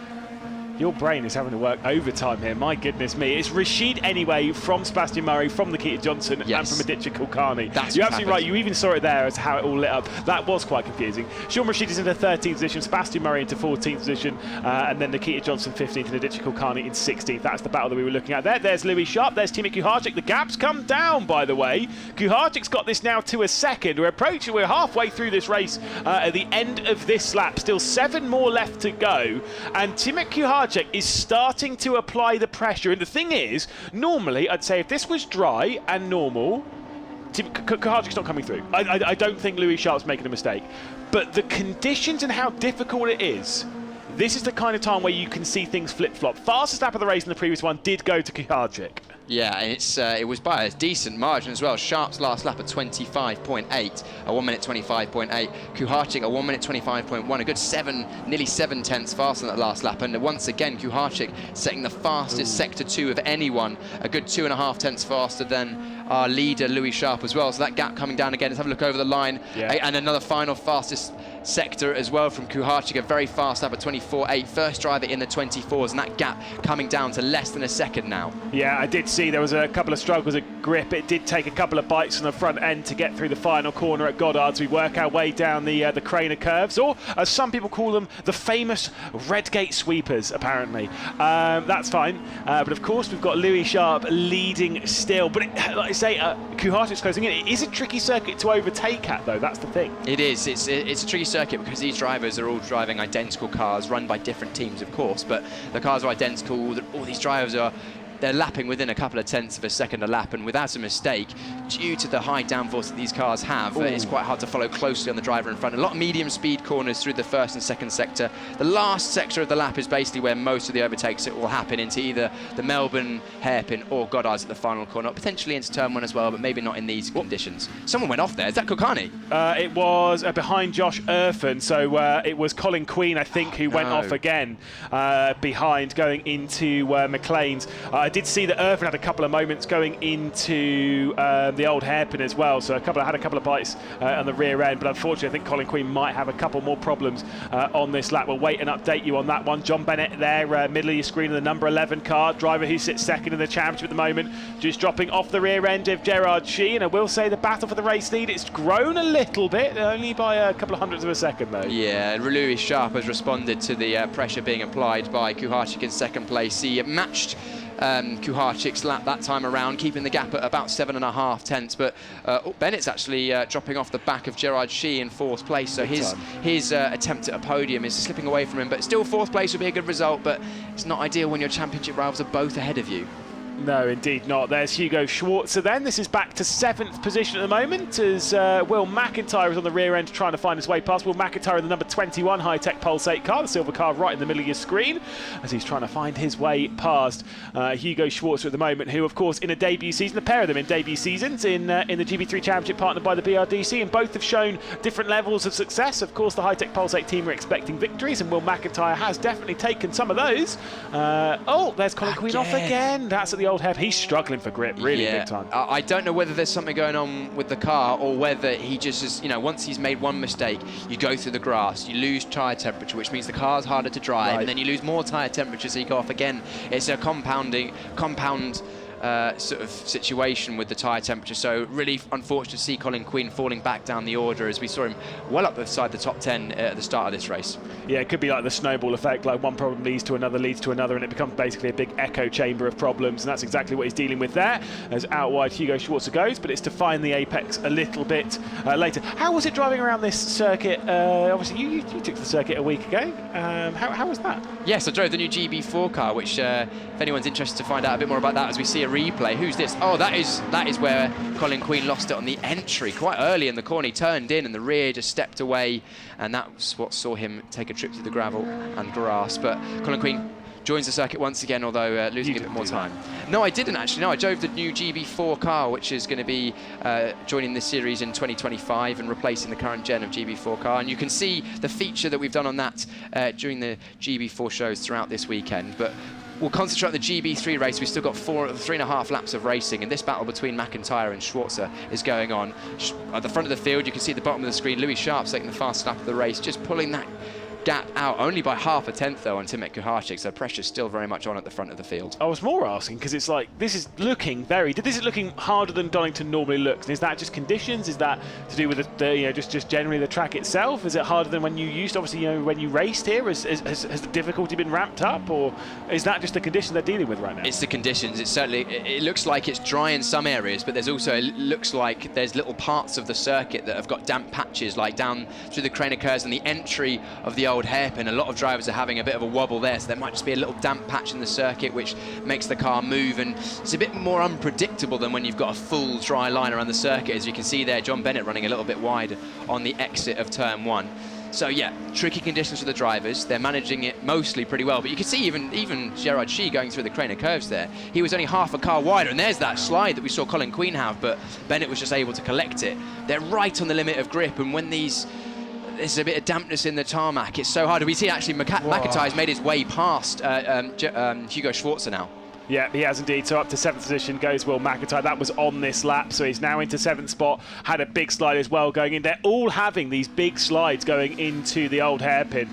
Your brain is having to work overtime here, my goodness me. It's Rashid anyway from Sebastian Murray, from Nikita Johnson, and from Aditya Kulkarni. You're absolutely right, you even saw it there as how it all lit up. That was quite confusing. Sean Rashid is in the 13th position, Sebastian Murray into 14th position, and then Nikita Johnson 15th and Aditya Kulkarni in 16th. That's the battle that we were looking at there. There's Louis Sharp, there's Timet Kuharczyk. The gap's come down, by the way. Kuharczyk's got this now to a second. We're halfway through this race at the end of this lap. Still 7 more left to go, and Timet Kuharczyk is starting to apply the pressure. And the thing is, normally I'd say if this was dry and normal, Kuharczyk's not coming through. I don't think Louis Sharp's making a mistake, but the conditions and how difficult it is, this is the kind of time where you can see things flip-flop. Fastest lap of the race in the previous one did go to Kuharczyk. Yeah, and it was by a decent margin as well. Sharp's last lap at 25.8, a 1 minute 25.8. Kuharczyk a 1 minute 25.1, a good nearly 7 tenths faster than that last lap. And once again, Kuharczyk setting the fastest sector 2 of anyone, a good 2.5 tenths faster than our leader, Louis Sharp, as well. So that gap coming down again. Let's have a look over the line. Yeah. And another final fastest sector as well from Kuharczyk, very fast up at 24.8. First driver in the 24s, and that gap coming down to less than a second now. Yeah, I did see there was a couple of struggles at grip. It did take a couple of bites from the front end to get through the final corner at Goddard's. We work our way down the Craner curves, or as some people call them, the famous Redgate sweepers, apparently. That's fine. But of course, we've got Louis Sharp leading still. But like I say, Kuharczyk's closing in. It is a tricky circuit to overtake at, though. That's the thing. It is. It's a tricky circuit because these drivers are all driving identical cars, run by different teams, of course, but the cars are identical. All these drivers they're lapping within a couple of tenths of a second a lap, and without a mistake, due to the high downforce that these cars have, it's quite hard to follow closely on the driver in front. A lot of medium speed corners through the first and second sector. The last sector of the lap is basically where most of the overtakes will happen, into either the Melbourne hairpin or Goddard's at the final corner, potentially into turn 1 as well, but maybe not in these conditions. Someone went off there. Is that Kokani? It was behind Josh Irfan, so it was Colin Queen, I think, who went off again behind, going into McLean's. I did see that Irfan had a couple of moments going into the old hairpin as well, so had a couple of bites on the rear end, but unfortunately I think Colin Queen might have a couple more problems on this lap. We'll wait and update you on that one. John Bennett there, middle of your screen, in the number 11 car, driver who sits second in the championship at the moment, just dropping off the rear end of Gerard Shee, and I will say the battle for the race lead, it's grown a little bit, only by a couple of hundredths of a second though. Yeah, Louis Sharp has responded to the pressure being applied by Kuharczyk in second place. He matched Kuharczyk's lap that time around, keeping the gap at about 7.5 tenths, but Bennett's actually dropping off the back of Gerard Shee in 4th place, so his attempt at a podium is slipping away from him, but still 4th place would be a good result, but it's not ideal when your championship rivals are both ahead of you. No, indeed not. There's Hugo Schwarzer then. This is back to 7th position at the moment as Will McIntyre is on the rear end trying to find his way past. Will McIntyre in the number 21 high-tech Pulsate car, the silver car right in the middle of your screen, as he's trying to find his way past Hugo Schwarzer at the moment, who, of course, in a debut season, a pair of them in debut seasons in the GB3 Championship partnered by the BRDC, and both have shown different levels of success. Of course, the high-tech Pulsate team are expecting victories, and Will McIntyre has definitely taken some of those. There's Colin Queen off again. That's at the old head. He's struggling for grip, really big time. I don't know whether there's something going on with the car or whether he just is, once he's made one mistake, you go through the grass, you lose tyre temperature, which means the car's harder to drive, and then you lose more tyre temperature, so you go off again. It's a compound sort of situation with the tyre temperature, so really unfortunate to see Colin Queen falling back down the order, as we saw him well up beside the top 10 at the start of this race. Yeah, it could be like the snowball effect, like one problem leads to another, and it becomes basically a big echo chamber of problems, and that's exactly what he's dealing with there, as out wide Hugo Schwarzer goes, but it's to find the apex a little bit later. How was it driving around this circuit? Obviously, you took the circuit a week ago. How was that? Yes, I drove the new GB4 car, which, if anyone's interested to find out a bit more about that, as we see a replay. Who's this? Oh, that is where Colin Queen lost it on the entry quite early in the corner. He turned in and the rear just stepped away, and that's what saw him take a trip through the gravel and grass. But Colin Queen joins the circuit once again, although losing a bit more time. No, I didn't actually. No, I drove the new GB4 car, which is going to be joining this series in 2025 and replacing the current gen of GB4 car. And you can see the feature that we've done on that during the GB4 shows throughout this weekend. But we'll concentrate on the GB3 race. We've still got 3.5 laps of racing, and this battle between McIntyre and Schwarzer is going on. At the front of the field, you can see at the bottom of the screen, Louis Sharp taking the fast lap of the race, just pulling that gap out, only by 0.5 tenth though on Timet Kuharczyk, so pressure's still very much on at the front of the field. I was more asking because it's like, this is looking harder than Donington normally looks. Is that just conditions? Is that to do with just generally the track itself? Is it harder than when you used, obviously, when you raced here? Has the difficulty been ramped up, or is that just the condition they're dealing with right now? It's the conditions. It's certainly, it looks like it's dry in some areas, but there's also, it looks like there's little parts of the circuit that have got damp patches, like down through the Craner curves and the entry of the old hairpin. A lot of drivers are having a bit of a wobble there, so there might just be a little damp patch in the circuit which makes the car move, and it's a bit more unpredictable than when you've got a full dry line around the circuit. As you can see there, John Bennett running a little bit wide on the exit of turn 1. So yeah, tricky conditions for the drivers. They're managing it mostly pretty well, but you can see even Gerard Shee going through the Craner curves there. He was only half a car wider, and there's that slide that we saw Colin Queen have, but Bennett was just able to collect it. They're right on the limit of grip, and when there's a bit of dampness in the tarmac, it's so hard. We see actually McIntyre's made his way past Hugo Schwarzer now. Yeah, he has indeed. So up to 7th position goes Will McIntyre. That was on this lap, so he's now into 7th spot. Had a big slide as well going in. They're all having these big slides going into the old hairpin,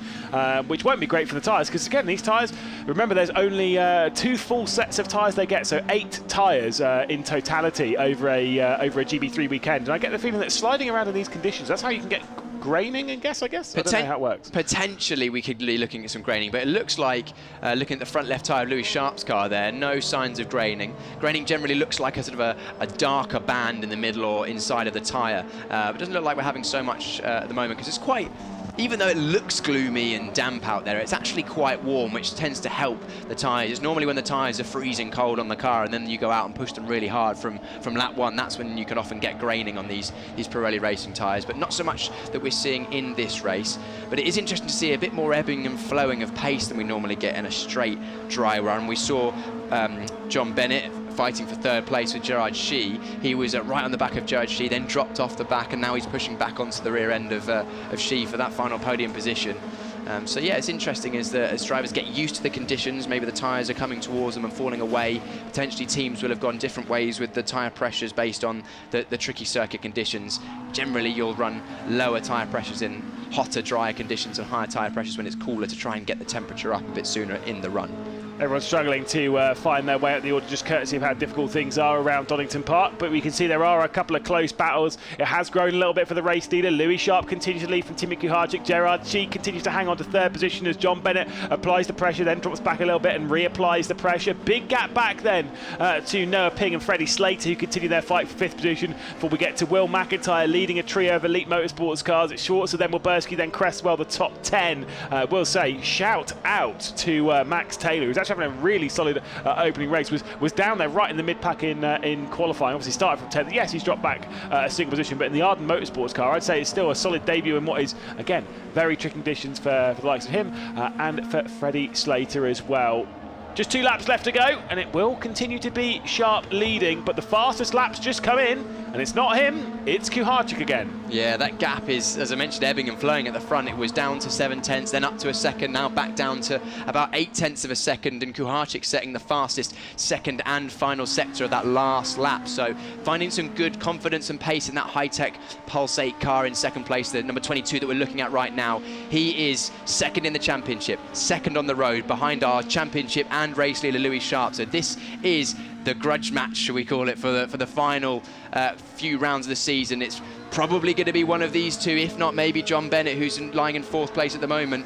which won't be great for the tyres, because again, these tyres, remember, there's only 2 full sets of tyres they get, so 8 tyres in totality over a GB3 weekend. And I get the feeling that sliding around in these conditions, that's how you can get graining, I guess. I don't know how it works. Potentially we could be looking at some graining, but it looks like, looking at the front left tyre of Louis Sharp's car there, no signs of graining. Graining generally looks like a sort of a darker band in the middle or inside of the tyre, but it doesn't look like we're having so much at the moment, because it's quite, even though it looks gloomy and damp out there, it's actually quite warm, which tends to help the tyres. It's normally when the tyres are freezing cold on the car and then you go out and push them really hard from lap 1, that's when you can often get graining on these Pirelli racing tyres, but not so much that we're seeing in this race. But it is interesting to see a bit more ebbing and flowing of pace than we normally get in a straight dry run. We saw John Bennett fighting for 3rd place with Gerard Shee. He was right on the back of Gerard Shee, then dropped off the back, and now he's pushing back onto the rear end of Shee for that final podium position. So yeah, it's interesting as drivers get used to the conditions. Maybe the tyres are coming towards them and falling away. Potentially teams will have gone different ways with the tyre pressures based on the tricky circuit conditions. Generally, you'll run lower tyre pressures in hotter, drier conditions and higher tyre pressures when it's cooler, to try and get the temperature up a bit sooner in the run. Everyone's struggling to find their way up the order, just courtesy of how difficult things are around Donington Park. But we can see there are a couple of close battles. It has grown a little bit for the race leader. Louis Sharp continues to lead from Timmy Kuharczyk. Gerard Shee continues to hang on to 3rd position as John Bennett applies the pressure, then drops back a little bit and reapplies the pressure. Big gap back then to Noah Ping and Freddie Slater, who continue their fight for 5th position, before we get to Will McIntyre leading a trio of Elite Motorsports cars. It's Schwarzer, then Wilberski, then Cresswell, the top 10. We'll say shout out to Max Taylor, who's actually having a really solid opening race, was down there right in the mid-pack in qualifying. Obviously started from 10th. Yes, he's dropped back a single position, but in the Arden Motorsports car, I'd say it's still a solid debut in what is, again, very tricky conditions for the likes of him and for Freddie Slater as well. Just 2 laps left to go, and it will continue to be Sharp leading, but the fastest lap's just come in, and it's not him, it's Kuharczyk again. Yeah, that gap is, as I mentioned, ebbing and flowing at the front. It was down to 7 tenths, then up to a second, now back down to about 8 tenths of a second, and Kuharczyk setting the fastest second and final sector of that last lap. So finding some good confidence and pace in that high-tech Pulse 8 car in 2nd place, the number 22 that we're looking at right now. He is 2nd in the championship, 2nd on the road, behind our championship and race leader Louis Sharp. So this is the grudge match, shall we call it, for the final few rounds of the season. It's probably going to be one of these two, if not maybe John Bennett, who's lying in 4th place at the moment,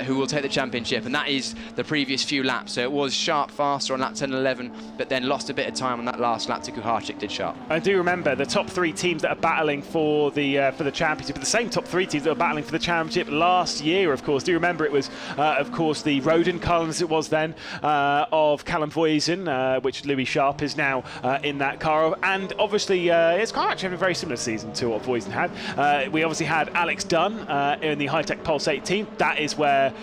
who will take the championship, and that is the previous few laps. So it was Sharp faster on lap 10 and 11, but then lost a bit of time on that last lap to Kuharczyk, did Sharp. I do remember the top 3 teams that are battling for the championship, the same top 3 teams that were battling for the championship last year, of course. Do you remember it was, of course, the Roden Cullens, it was then, of Callum Voisin, which Louis Sharp is now in that car, and obviously it's quite actually a very similar season to what Voisin had. We obviously had Alex Dunn in the high-tech Pulse 8 team. That is where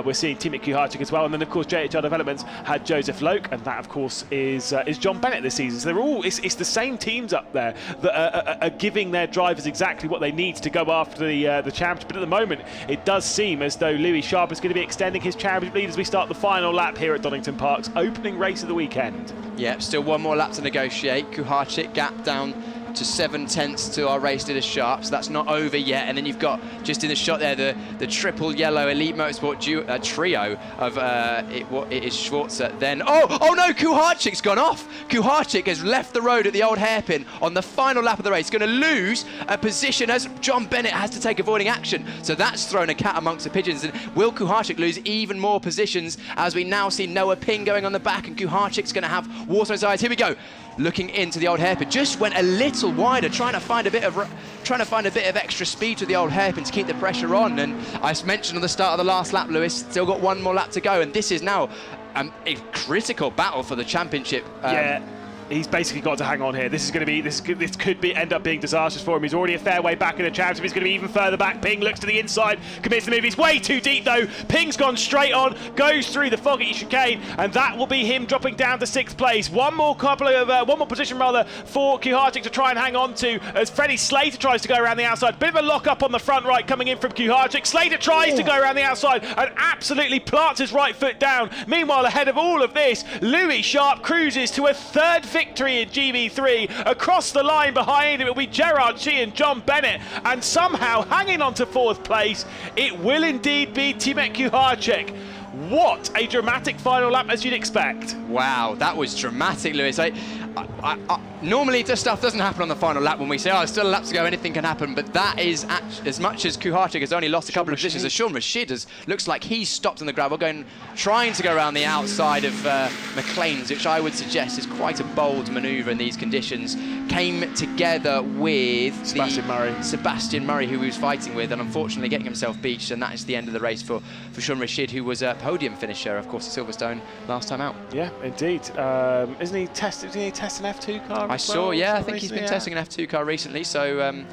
we're seeing Timmy Kuharczyk as well, and then of course JHR Developments had Joseph Loke, and that of course is John Bennett this season. So they're all, it's the same teams up there that are giving their drivers exactly what they need to go after the championship. But at the moment, it does seem as though Louis Sharp is going to be extending his championship lead as we start the final lap here at Donington Park's opening race of the weekend. Yeah, still 1 more lap to negotiate. Kuharczyk gap down to 7 tenths to our race leader Sharp, so that's not over yet. And then you've got, just in the shot there, the triple yellow Elite Motorsport trio of it is Schwarzer. Then oh no, Kuharczyk's gone off. Kuharczyk has left the road at the old hairpin on the final lap of the race, going to lose a position as John Bennett has to take avoiding action. So that's thrown a cat amongst the pigeons, and will Kuharczyk lose even more positions as we now see Noah Ping going on the back, and Kuharczyk's going to have water in his eyes. Here we go, looking into the old hairpin, just went a little wider, trying to find a bit of extra speed to the old hairpin to keep the pressure on. And I mentioned on the start of the last lap, Lewis, still got 1 more lap to go, and this is now a critical battle for the championship. he's basically got to hang on here. This could end up being disastrous for him. He's already a fair way back in the championship. He's going to be even further back. Ping looks to the inside, commits the move. He's way too deep though. Ping's gone straight on, goes through the foggy chicane, and that will be him dropping down to 6th place. One more position for Kuharczyk to try and hang on to as Freddie Slater tries to go around the outside. Bit of a lock up on the front right coming in from Kuharczyk. Slater tries to go around the outside and absolutely plants his right foot down. Meanwhile, ahead of all of this, Louis Sharp cruises to a 3rd victory in GB3. Across the line behind him, it will be Gerard Shee and Jon Bennett, and somehow hanging on to 4th place, it will indeed be Timek Kuharczyk. What a dramatic final lap, as you'd expect. Wow, that was dramatic, Lewis. Normally this stuff doesn't happen on the final lap when we say, oh, there's still a lap to go, anything can happen, but that is, as much as Kuharczyk has only lost a couple of positions, as Sean Rashid looks like he's stopped on the gravel, trying to go around the outside of McLean's, which I would suggest is quite a bold manoeuvre in these conditions. Came together with Sebastian Murray, who he was fighting with, and unfortunately getting himself beached, and that is the end of the race for Sean Rashid, who was a podium finisher, of course, at Silverstone last time out. Yeah, indeed. Isn't he testing an F2 car? I saw, yeah, I think he's been testing an F2 car recently, so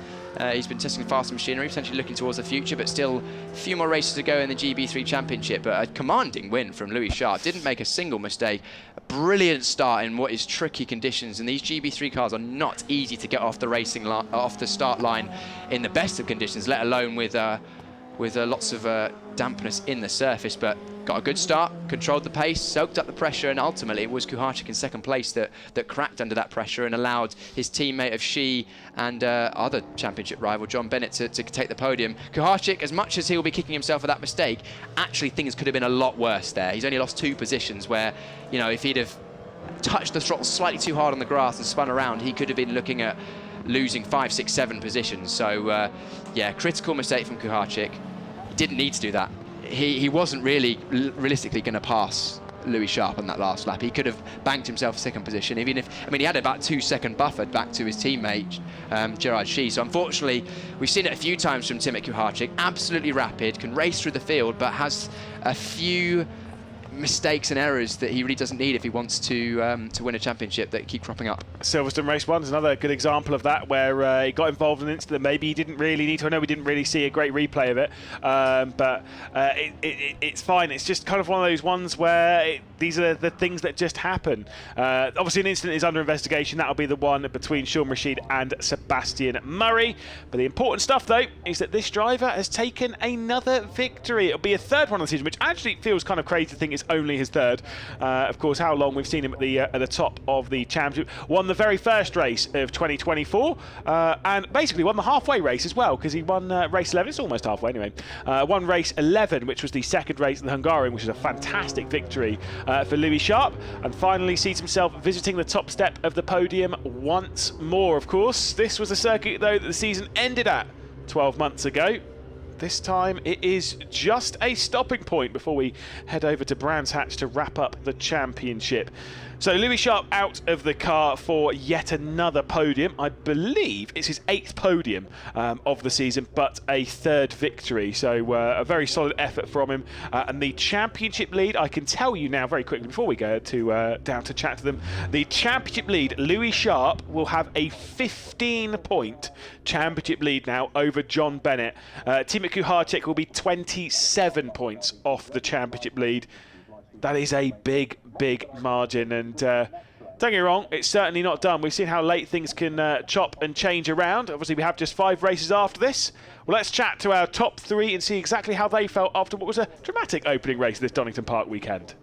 he's been testing faster machinery, potentially looking towards the future, but still a few more races to go in the GB3 Championship. But a commanding win from Louis Sharp, didn't make a single mistake. A brilliant start in what is tricky conditions, and these GB3 cars are not easy to get off the start line in the best of conditions, let alone with lots of dampness in the surface. But got a good start, controlled the pace, soaked up the pressure, and ultimately it was Kuharczyk in 2nd place that cracked under that pressure and allowed his teammate of Shee and other championship rival Jon Bennett to take the podium. Kuharczyk, as much as he'll be kicking himself for that mistake, actually things could have been a lot worse there. He's only lost 2 positions where, you know, if he'd have touched the throttle slightly too hard on the grass and spun around, he could have been looking at losing 5, 6, 7 positions. So yeah, critical mistake from Kuharczyk. He didn't need to do that. He wasn't really realistically going to pass Louis Sharp on that last lap. He could have banked himself a 2nd position, even if, I mean, he had about 2-second buffer back to his teammate Gerard Shee. So unfortunately, we've seen it a few times from Timek Kuharczyk. Absolutely rapid, can race through the field, but has a few mistakes and errors that he really doesn't need if he wants to win a championship that keep cropping up. Silverstone race 1 is another good example of that, where he got involved in an incident that maybe he didn't really need to. I know we didn't really see a great replay of it, but it's fine. It's just kind of one of those ones where these are the things that just happen. Obviously an incident is under investigation. That'll be the one between Sean Rashid and Sebastian Murray. But the important stuff though is that this driver has taken another victory. It'll be a 3rd one of the season, which actually feels kind of crazy to think it's only his 3rd. Of course, how long we've seen him at the top of the championship. Won the very first race of 2024, and basically won the halfway race as well, because he won race 11. It's almost halfway anyway. Won race 11, which was the 2nd race of the Hungarian, which is a fantastic victory for Louis Sharp, and finally sees himself visiting the top step of the podium once more. Of course, this was a circuit though that the season ended at 12 months ago. This time it is just a stopping point before we head over to Brands Hatch to wrap up the championship. So Louis Sharp out of the car for yet another podium. I believe it's his 8th podium of the season, but a 3rd victory. So a very solid effort from him. And the championship lead, I can tell you now very quickly before we go to down to chat to them, the championship lead, Louis Sharp will have a 15-point championship lead now over Jon Bennett. Timek Kuharczyk will be 27 points off the championship lead. That is a big margin, and don't get me wrong, it's certainly not done. We've seen how late things can chop and change around. Obviously, we have just 5 races after this. Well, let's chat to our top 3 and see exactly how they felt after what was a dramatic opening race of this Donington Park weekend.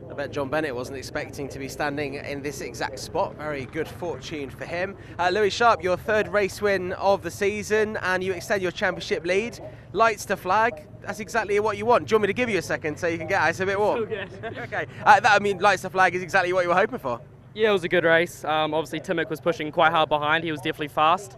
I bet Jon Bennett wasn't expecting to be standing in this exact spot. Very good fortune for him. Louis Sharp, your 3rd race win of the season, and you extend your championship lead. Lights to flag. That's exactly what you want. Do you want me to give you a second so you can get ice a bit warm? Okay. Okay. I mean, lights to flag is exactly what you were hoping for. Yeah, it was a good race. Obviously, Timek was pushing quite hard behind. He was definitely fast.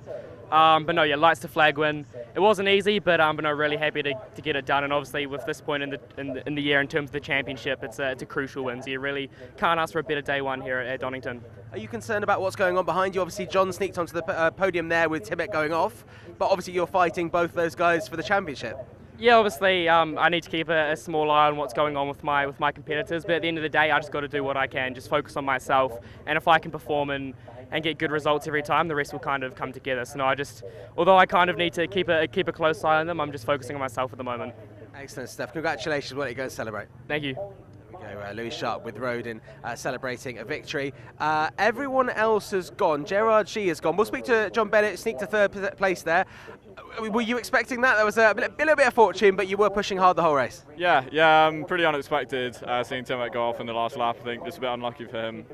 But no, yeah, lights to flag win. It wasn't easy, but no, really happy to get it done. And obviously, with this point in the year in terms of the championship, it's a crucial win. So you really can't ask for a better day 1 here at Donington. Are you concerned about what's going on behind you? Obviously, Jon sneaked onto the podium there with Timek going off, but obviously you're fighting both those guys for the championship. Yeah, obviously I need to keep a small eye on what's going on with my competitors, but at the end of the day I just got to do what I can, just focus on myself, and if I can perform and get good results every time, the rest will kind of come together. So no, although I kind of need to keep a close eye on them, I'm just focusing on myself at the moment. Excellent stuff. Congratulations. Why don't you go and celebrate? Thank you. Louis Sharp with Rodin celebrating a victory. Everyone else has gone. Gerard Shee has gone. We'll speak to John Bennett, sneaked to third place there. Were you expecting that? There was a little bit of fortune, but you were pushing hard the whole race. Yeah, pretty unexpected seeing Timmett go off in the last lap. I think just a bit unlucky for him.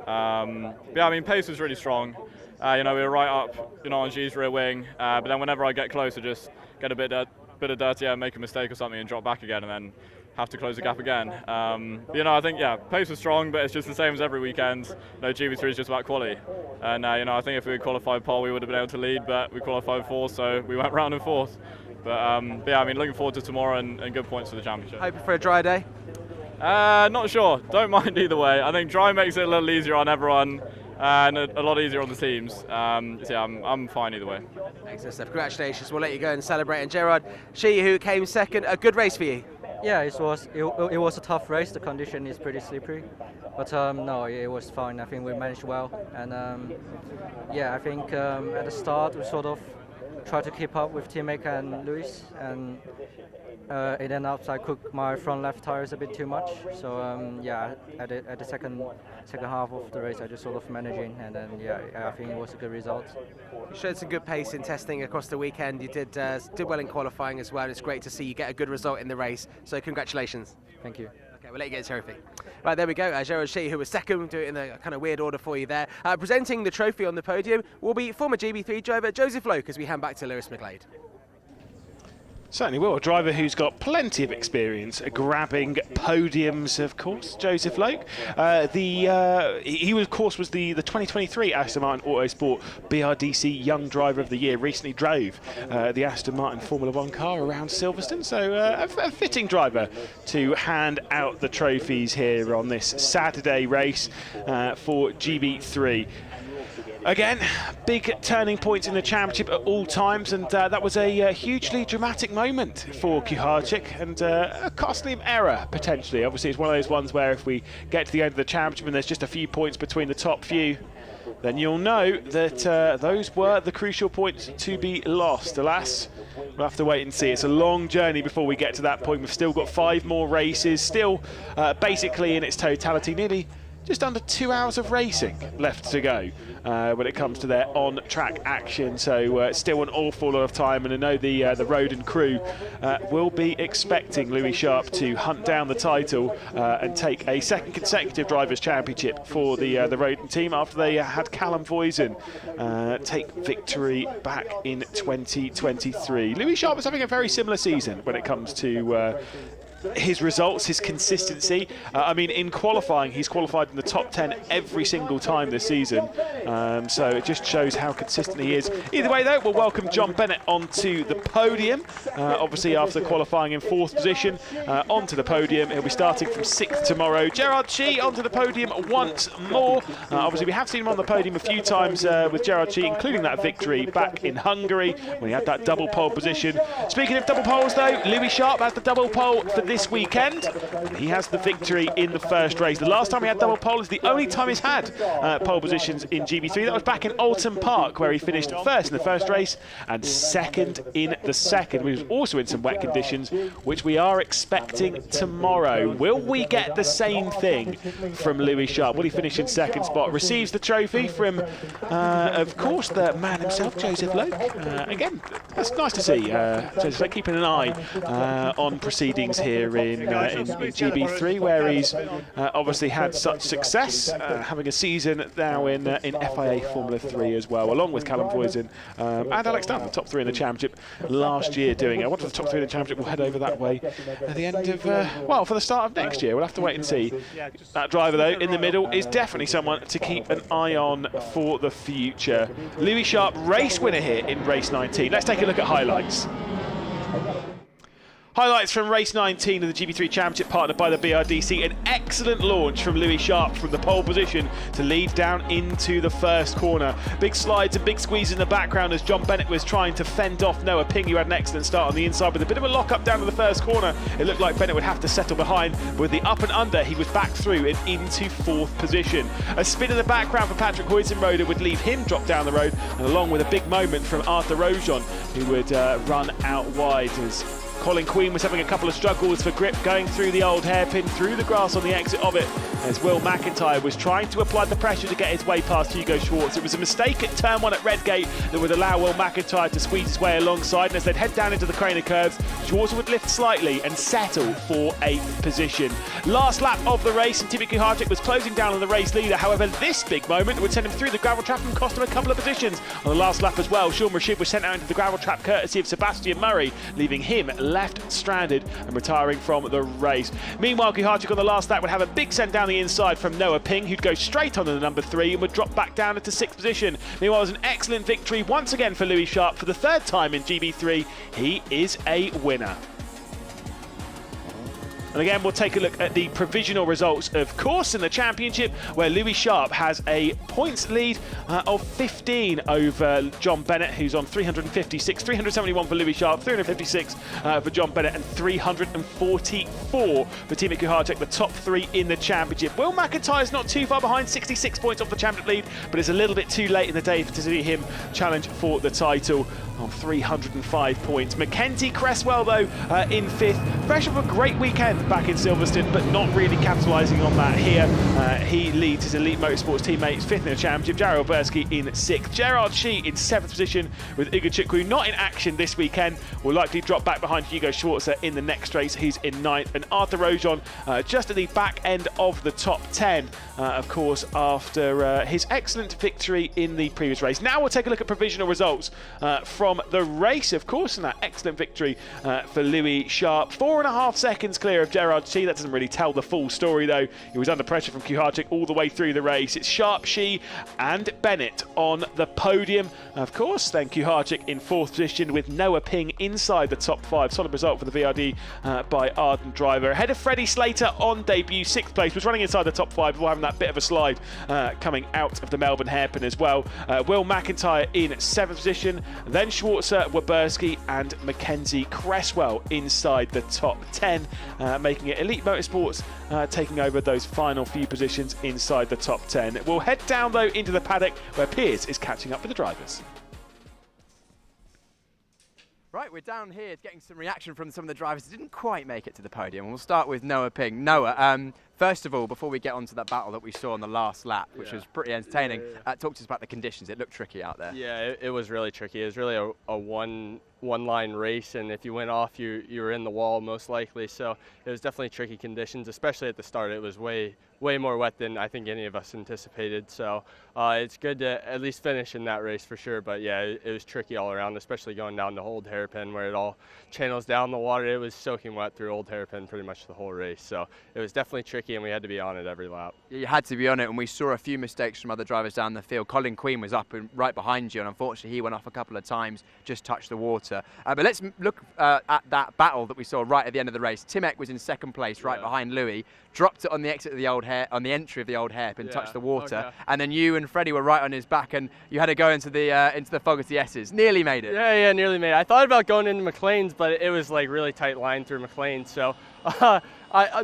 But yeah, I mean, pace was really strong. We were right up, on G's rear wing. But then whenever I get close, I just get a bit of dirty, make a mistake or something, and drop back again, and then have to close the gap again. I think pace was strong, but it's just the same as every weekend. GB3 is just about quality, and I think if we had qualified pole, we would have been able to lead, but we qualified fourth, so we went round and fourth. But looking forward to tomorrow and good points for the championship. Hoping for a dry day? Not sure. Don't mind either way. I think dry makes it a little easier on everyone. And a lot easier on the teams. I'm fine either way. Excellent stuff. Congratulations. We'll let you go and celebrate. And Gerard Shee, who came second, a good race for you. Yeah, it was a tough race. The condition is pretty slippery, but no, it was fine. I think we managed well, and I think at the start we sort of tried to keep up with T-Mac and Lewis, and it ended up I cooked my front left tires a bit too much. So at the second half of the race, I just sort of managing, and then I think it was a good result. You showed some good pace in testing across the weekend. You did well in qualifying as well. It's great to see you get a good result in the race. So congratulations. Thank you. Okay, we'll let you get a trophy. Right, there we go. Gerard Shee, who was second, do it in a kind of weird order for you there. Presenting the trophy on the podium will be former GB3 driver Joseph Loke as we hand back to Lewis McGlade. Certainly will. A driver who's got plenty of experience grabbing podiums, of course, Joseph Loke. He of course was the 2023 Aston Martin Autosport BRDC Young Driver of the Year. Recently drove the Aston Martin Formula One car around Silverstone, so a fitting driver to hand out the trophies here on this Saturday race for GB3. Again, big turning points in the championship at all times, and that was a hugely dramatic moment for Kuharczyk, and a costly error potentially. Obviously, it's one of those ones where if we get to the end of the championship and there's just a few points between the top few, then you'll know that those were the crucial points to be lost. Alas, we'll have to wait and see. It's a long journey before we get to that point. We've still got 5 more races, still basically in its totality, nearly just under 2 hours of racing left to go when it comes to their on-track action. So still an awful lot of time, and I know the Rodin crew will be expecting Louis Sharp to hunt down the title and take a second consecutive Drivers' Championship for the Rodin team after they had Callum Voisin take victory back in 2023. Louis Sharp is having a very similar season when it comes to his results, his consistency. In qualifying, he's qualified in the top 10 every single time this season. So it just shows how consistent he is. Either way, though, we'll welcome John Bennett onto the podium. Obviously, after qualifying in 4th position, onto the podium. He'll be starting from 6th tomorrow. Gerard Shee onto the podium once more. Obviously, we have seen him on the podium a few times with Gerard Shee, including that victory back in Hungary when he had that double pole position. Speaking of double poles, though, Louis Sharp has the double pole for this weekend. He has the victory in the first race. The last time he had double pole is the only time he's had pole positions in GB3. That was back in Alton Park, where he finished first in the first race and second in the second, which was also in some wet conditions, which we are expecting tomorrow. Will we get the same thing from Louis Sharp? Will he finish in second spot? Receives the trophy from, of course, the man himself, Joseph Loke. Again, that's nice to see. Joseph Loke keeping an eye on proceedings here in GB3, where he's obviously had such success, having a season now in FIA Formula 3 as well, along with Callum Voisin and Alex Dunn, the top 3 in the championship last year doing it. One of the top 3 in the championship will head over that way at the end of, for the start of next year. We'll have to wait and see. That driver, though, in the middle is definitely someone to keep an eye on for the future. Louis Sharp, race winner here in race 19. Let's take a look at highlights. Highlights from race 19 of the GB3 Championship, partnered by the BRDC. An excellent launch from Louis Sharp from the pole position to lead down into the first corner. Big slides and big squeezes in the background as John Bennett was trying to fend off Noah Ping, who had an excellent start on the inside. With a bit of a lock-up down to the first corner, it looked like Bennett would have to settle behind. But with the up and under, he was back through and into fourth position. A spin in the background for Patrick Huizenrode would leave him drop down the road, and along with a big moment from Arthur Rojon, who would run out wide as Colin Queen was having a couple of struggles for grip going through the old hairpin, through the grass on the exit of it, as Will McIntyre was trying to apply the pressure to get his way past Hugo Schwartz. It was a mistake at turn 1 at Redgate that would allow Will McIntyre to squeeze his way alongside, and as they'd head down into the Craner curves, Schwartz would lift slightly and settle for 8th position. Last lap of the race, and Timothy Kuharczyk was closing down on the race leader. However, this big moment would send him through the gravel trap and cost him a couple of positions on the last lap as well. Sean Rashid was sent out into the gravel trap courtesy of Sebastian Murray, leaving him left stranded and retiring from the race. Meanwhile, Kuharczyk on the last lap would have a big send down the inside from Noah Ping, who'd go straight on to the number 3 and would drop back down into 6th position. Meanwhile, it was an excellent victory once again for Louis Sharp for the 3rd time in GB3. He is a winner. And again, we'll take a look at the provisional results, of course, in the championship, where Louis Sharp has a points lead of 15 over John Bennett, who's on 356, 371 for Louis Sharp, 356 for John Bennett, and 344 for Timothy Kuharczyk, the top 3 in the championship. Will McIntyre's not too far behind, 66 points off the championship lead, but it's a little bit too late in the day to see him challenge for the title on 305 points. Mackenzie Cresswell, though, in 5th. Fresh off a great weekend back in Silverstone, but not really capitalising on that here. He leads his Elite Motorsports teammates 5th in the championship. Jared Oberski in 6th. Gerard Shee in 7th position, with Ugo Chukwu not in action this weekend. Will likely drop back behind Hugo Schwartz in the next race. He's in 9th. And Arthur Rojon just at the back end of the top 10, of course, after his excellent victory in the previous race. Now we'll take a look at provisional results from the race, of course, and that excellent victory for Louis Sharp. 4.5 seconds clear of Gerard Shee. That doesn't really tell the full story, though. He was under pressure from Kuharczyk all the way through the race. It's Sharp, Shee and Bennett on the podium, of course. Then Kuharczyk in 4th position, with Noah Ping inside the top 5. Solid result for the VRD by Arden Driver. Ahead of Freddie Slater on debut, 6th place. Was running inside the top 5 before having that bit of a slide coming out of the Melbourne hairpin as well. Will McIntyre in 7th position. Then Schwarzer, Waberski and Mackenzie Cresswell inside the top 10, making it Elite Motorsports taking over those final few positions inside the top 10. We'll head down, though, into the paddock where Piers is catching up with the drivers. Right, we're down here getting some reaction from some of the drivers who didn't quite make it to the podium. We'll start with Noah Ping. Noah, first of all, before we get on to that battle that we saw on the last lap, which was pretty entertaining, talk to us about the conditions. It looked tricky out there. Yeah, it was really tricky. It was really a one-line race, and if you went off, you were in the wall most likely. So it was definitely tricky conditions, especially at the start. It was way more wet than I think any of us anticipated. So it's good to at least finish in that race for sure. But yeah, it was tricky all around, especially going down to Old Hairpin where it all channels down the water. It was soaking wet through Old Hairpin pretty much the whole race. So it was definitely tricky, and we had to be on it every lap. Yeah, you had to be on it, and we saw a few mistakes from other drivers down the field. Colin Queen was up and right behind you, and unfortunately he went off a couple of times, just touched the water. But let's look at that battle that we saw right at the end of the race. Timek was in 2nd place, right behind Louis, dropped it on the exit of the entry of the old hairpin, touched the water, and then you and Freddie were right on his back, and you had to go into the fog of the S's. Nearly made it. Yeah, nearly made it. I thought about going into McLean's, but it was like really tight line through McLean. So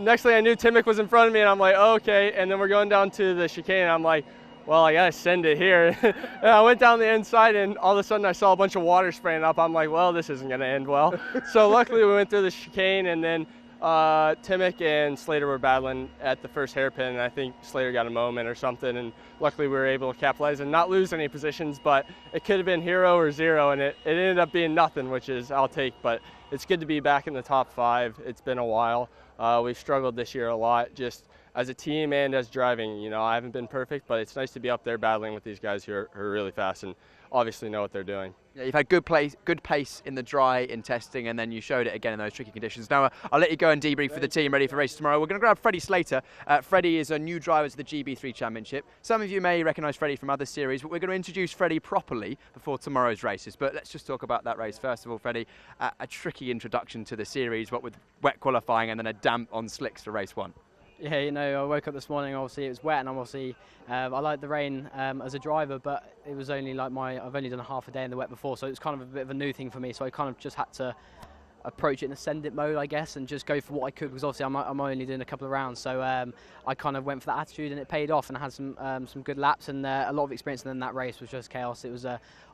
next thing I knew, Timek was in front of me, and I'm like, oh, okay. And then we're going down to the chicane, and I'm like, well, I gotta send it here. And I went down the inside, and all of a sudden I saw a bunch of water spraying up. I'm like, well, this isn't gonna end well. So luckily we went through the chicane, and then Timek and Slater were battling at the first hairpin, and I think Slater got a moment or something, and luckily we were able to capitalize and not lose any positions. But it could have been hero or zero, and it ended up being nothing, which is I'll take. But it's good to be back in the top 5. It's been a while. We've struggled this year a lot, just as a team and as driving. You know, I haven't been perfect, but it's nice to be up there battling with these guys who are really fast and obviously know what they're doing. Yeah, you've had good pace in the dry in testing, and then you showed it again in those tricky conditions. Now, I'll let you go and debrief for the team ready for race tomorrow. We're going to grab Freddie Slater. Freddie is a new driver to the GB3 Championship. Some of you may recognise Freddie from other series, but we're going to introduce Freddie properly before tomorrow's races. But let's just talk about that race. First of all, Freddie, a tricky introduction to the series, what with wet qualifying and then a damp on slicks for race 1. Yeah, you know, I woke up this morning, obviously it was wet, and obviously I like the rain as a driver, but it was only like I've only done a half a day in the wet before, so it was kind of a bit of a new thing for me, so I kind of just had to approach it in ascendant mode, I guess, and just go for what I could, because obviously I'm only doing a couple of rounds, so I kind of went for that attitude, and it paid off, and I had some good laps and a lot of experience. And then that race was just chaos. It was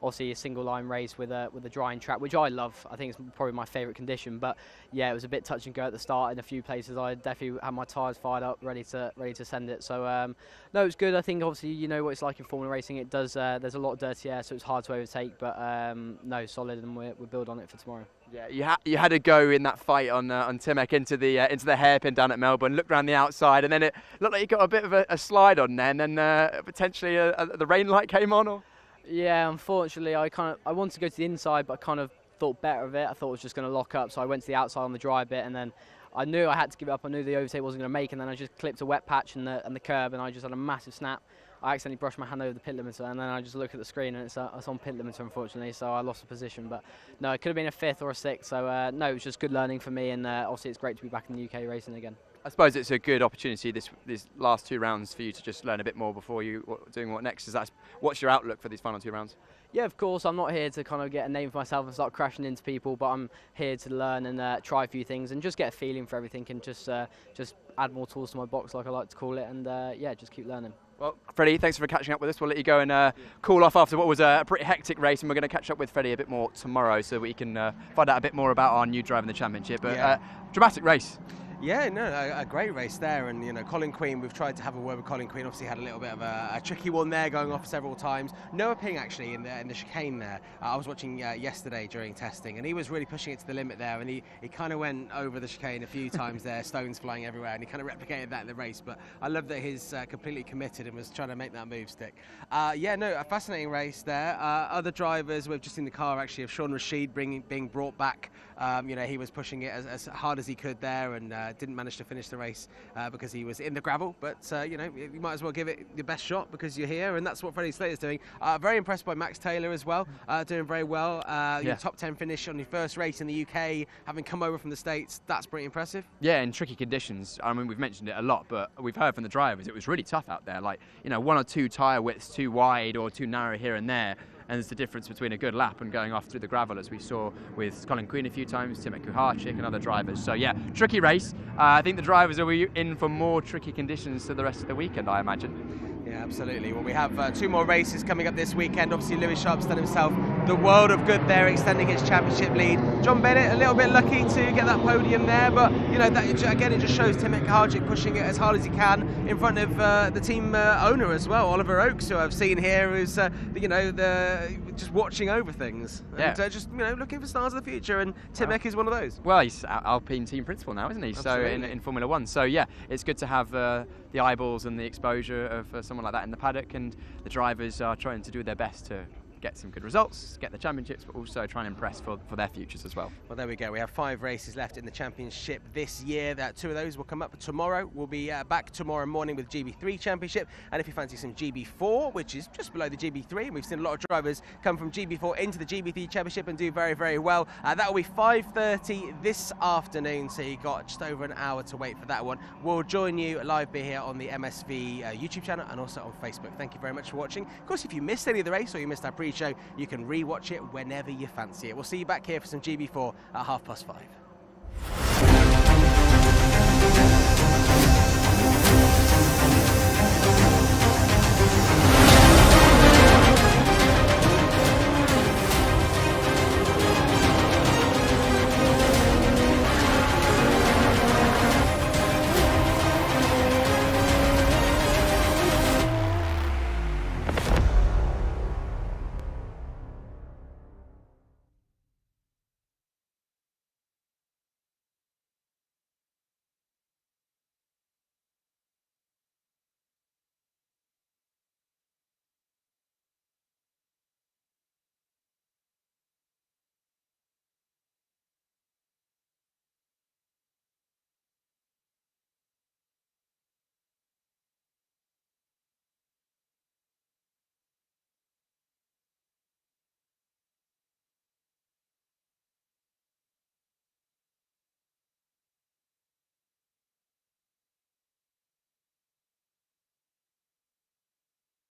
obviously a single line race with a drying track, which I love. I think it's probably my favourite condition. But yeah, it was a bit touch and go at the start in a few places. I definitely had my tyres fired up, ready to send it. So no, it was good. I think obviously you know what it's like in Formula racing. It does. There's a lot of dirty air, so it's hard to overtake. But no, solid, and we'll build on it for tomorrow. Yeah, you had a go in that fight on Timek into the hairpin down at Melbourne. Looked around the outside, and then it looked like you got a bit of a slide on there, and then potentially the rain light came on. Or yeah, unfortunately, I wanted to go to the inside, but I kind of thought better of it. I thought it was just going to lock up, so I went to the outside on the dry bit, and then I knew I had to give it up. I knew the overtake wasn't going to make, and then I just clipped a wet patch and the curb, and I just had a massive snap. I accidentally brushed my hand over the pit limiter, and then I just look at the screen, and it's on pit limiter, unfortunately, so I lost the position. But no, it could have been a 5th or a 6th, so no, it was just good learning for me, and obviously it's great to be back in the UK racing again. I suppose it's a good opportunity these last 2 rounds for you to just learn a bit more before doing what next. What's your outlook for these final 2 rounds? Yeah, of course. I'm not here to kind of get a name for myself and start crashing into people, but I'm here to learn and try a few things and just get a feeling for everything, and just add more tools to my box, like I like to call it, and yeah, just keep learning. Well, Freddie, thanks for catching up with us. We'll let you go and cool off after what was a pretty hectic race, and we're going to catch up with Freddie a bit more tomorrow so we can find out a bit more about our new driver in the championship. But dramatic race. Yeah, no, a great race there, and you know, Colin Queen, we've tried to have a word with Colin Queen. Obviously, had a little bit of a tricky one there, going off several times. Noah Ping actually in the chicane there. I was watching yesterday during testing, and he was really pushing it to the limit there, and he kind of went over the chicane a few times there, stones flying everywhere, and he kind of replicated that in the race. But I love that he's completely committed and was trying to make that move stick. Yeah, no, a fascinating race there. Other drivers we've just seen the car actually of Sean Rashid being brought back. You know, he was pushing it as hard as he could there, and didn't manage to finish the race because he was in the gravel. But you know, you might as well give it your best shot because you're here, and that's what Freddie Slater's doing. Very impressed by Max Taylor as well, doing very well. Your top 10 finish on your first race in the UK, having come over from the States. That's pretty impressive. Yeah, in tricky conditions. I mean, we've mentioned it a lot, but we've heard from the drivers it was really tough out there. Like, you know, 1 or 2 tyre widths too wide or too narrow here and there. And there's the difference between a good lap and going off through the gravel, as we saw with Colin Queen a few times, Timek Kuharczyk and other drivers. So yeah, tricky race. I think the drivers are in for more tricky conditions to the rest of the weekend, I imagine. Yeah, absolutely. Well, we have 2 more races coming up this weekend. Obviously, Lewis Sharp's done himself the world of good there, extending his championship lead. John Bennett a little bit lucky to get that podium there, but you know, that again, it just shows Timek Kuharczyk pushing it as hard as he can in front of the team owner as well, Oliver Oakes, who I've seen here, who's you know, just watching over things and just, you know, looking for stars of the future, and Timek is one of those. Well, he's Alpine team principal now, isn't he? Absolutely. So in Formula 1. So yeah, it's good to have the eyeballs and the exposure of someone like that in the paddock, and the drivers are trying to do their best to get some good results, get the championships, but also try and impress for their futures as well. Well, there we go. We have 5 races left in the championship this year. 2 of those will come up tomorrow. We'll be back tomorrow morning with GB3 Championship, and if you fancy some GB4, which is just below the GB3, and we've seen a lot of drivers come from GB4 into the GB3 Championship and do very, very well. That will be 5:30 this afternoon, so you've got just over an hour to wait for that one. We'll join you live here on the MSV YouTube channel and also on Facebook. Thank you very much for watching. Of course, if you missed any of the race or you missed our pre-show, you can re-watch it whenever you fancy it. We'll see you back here for some GB4 at 5:30.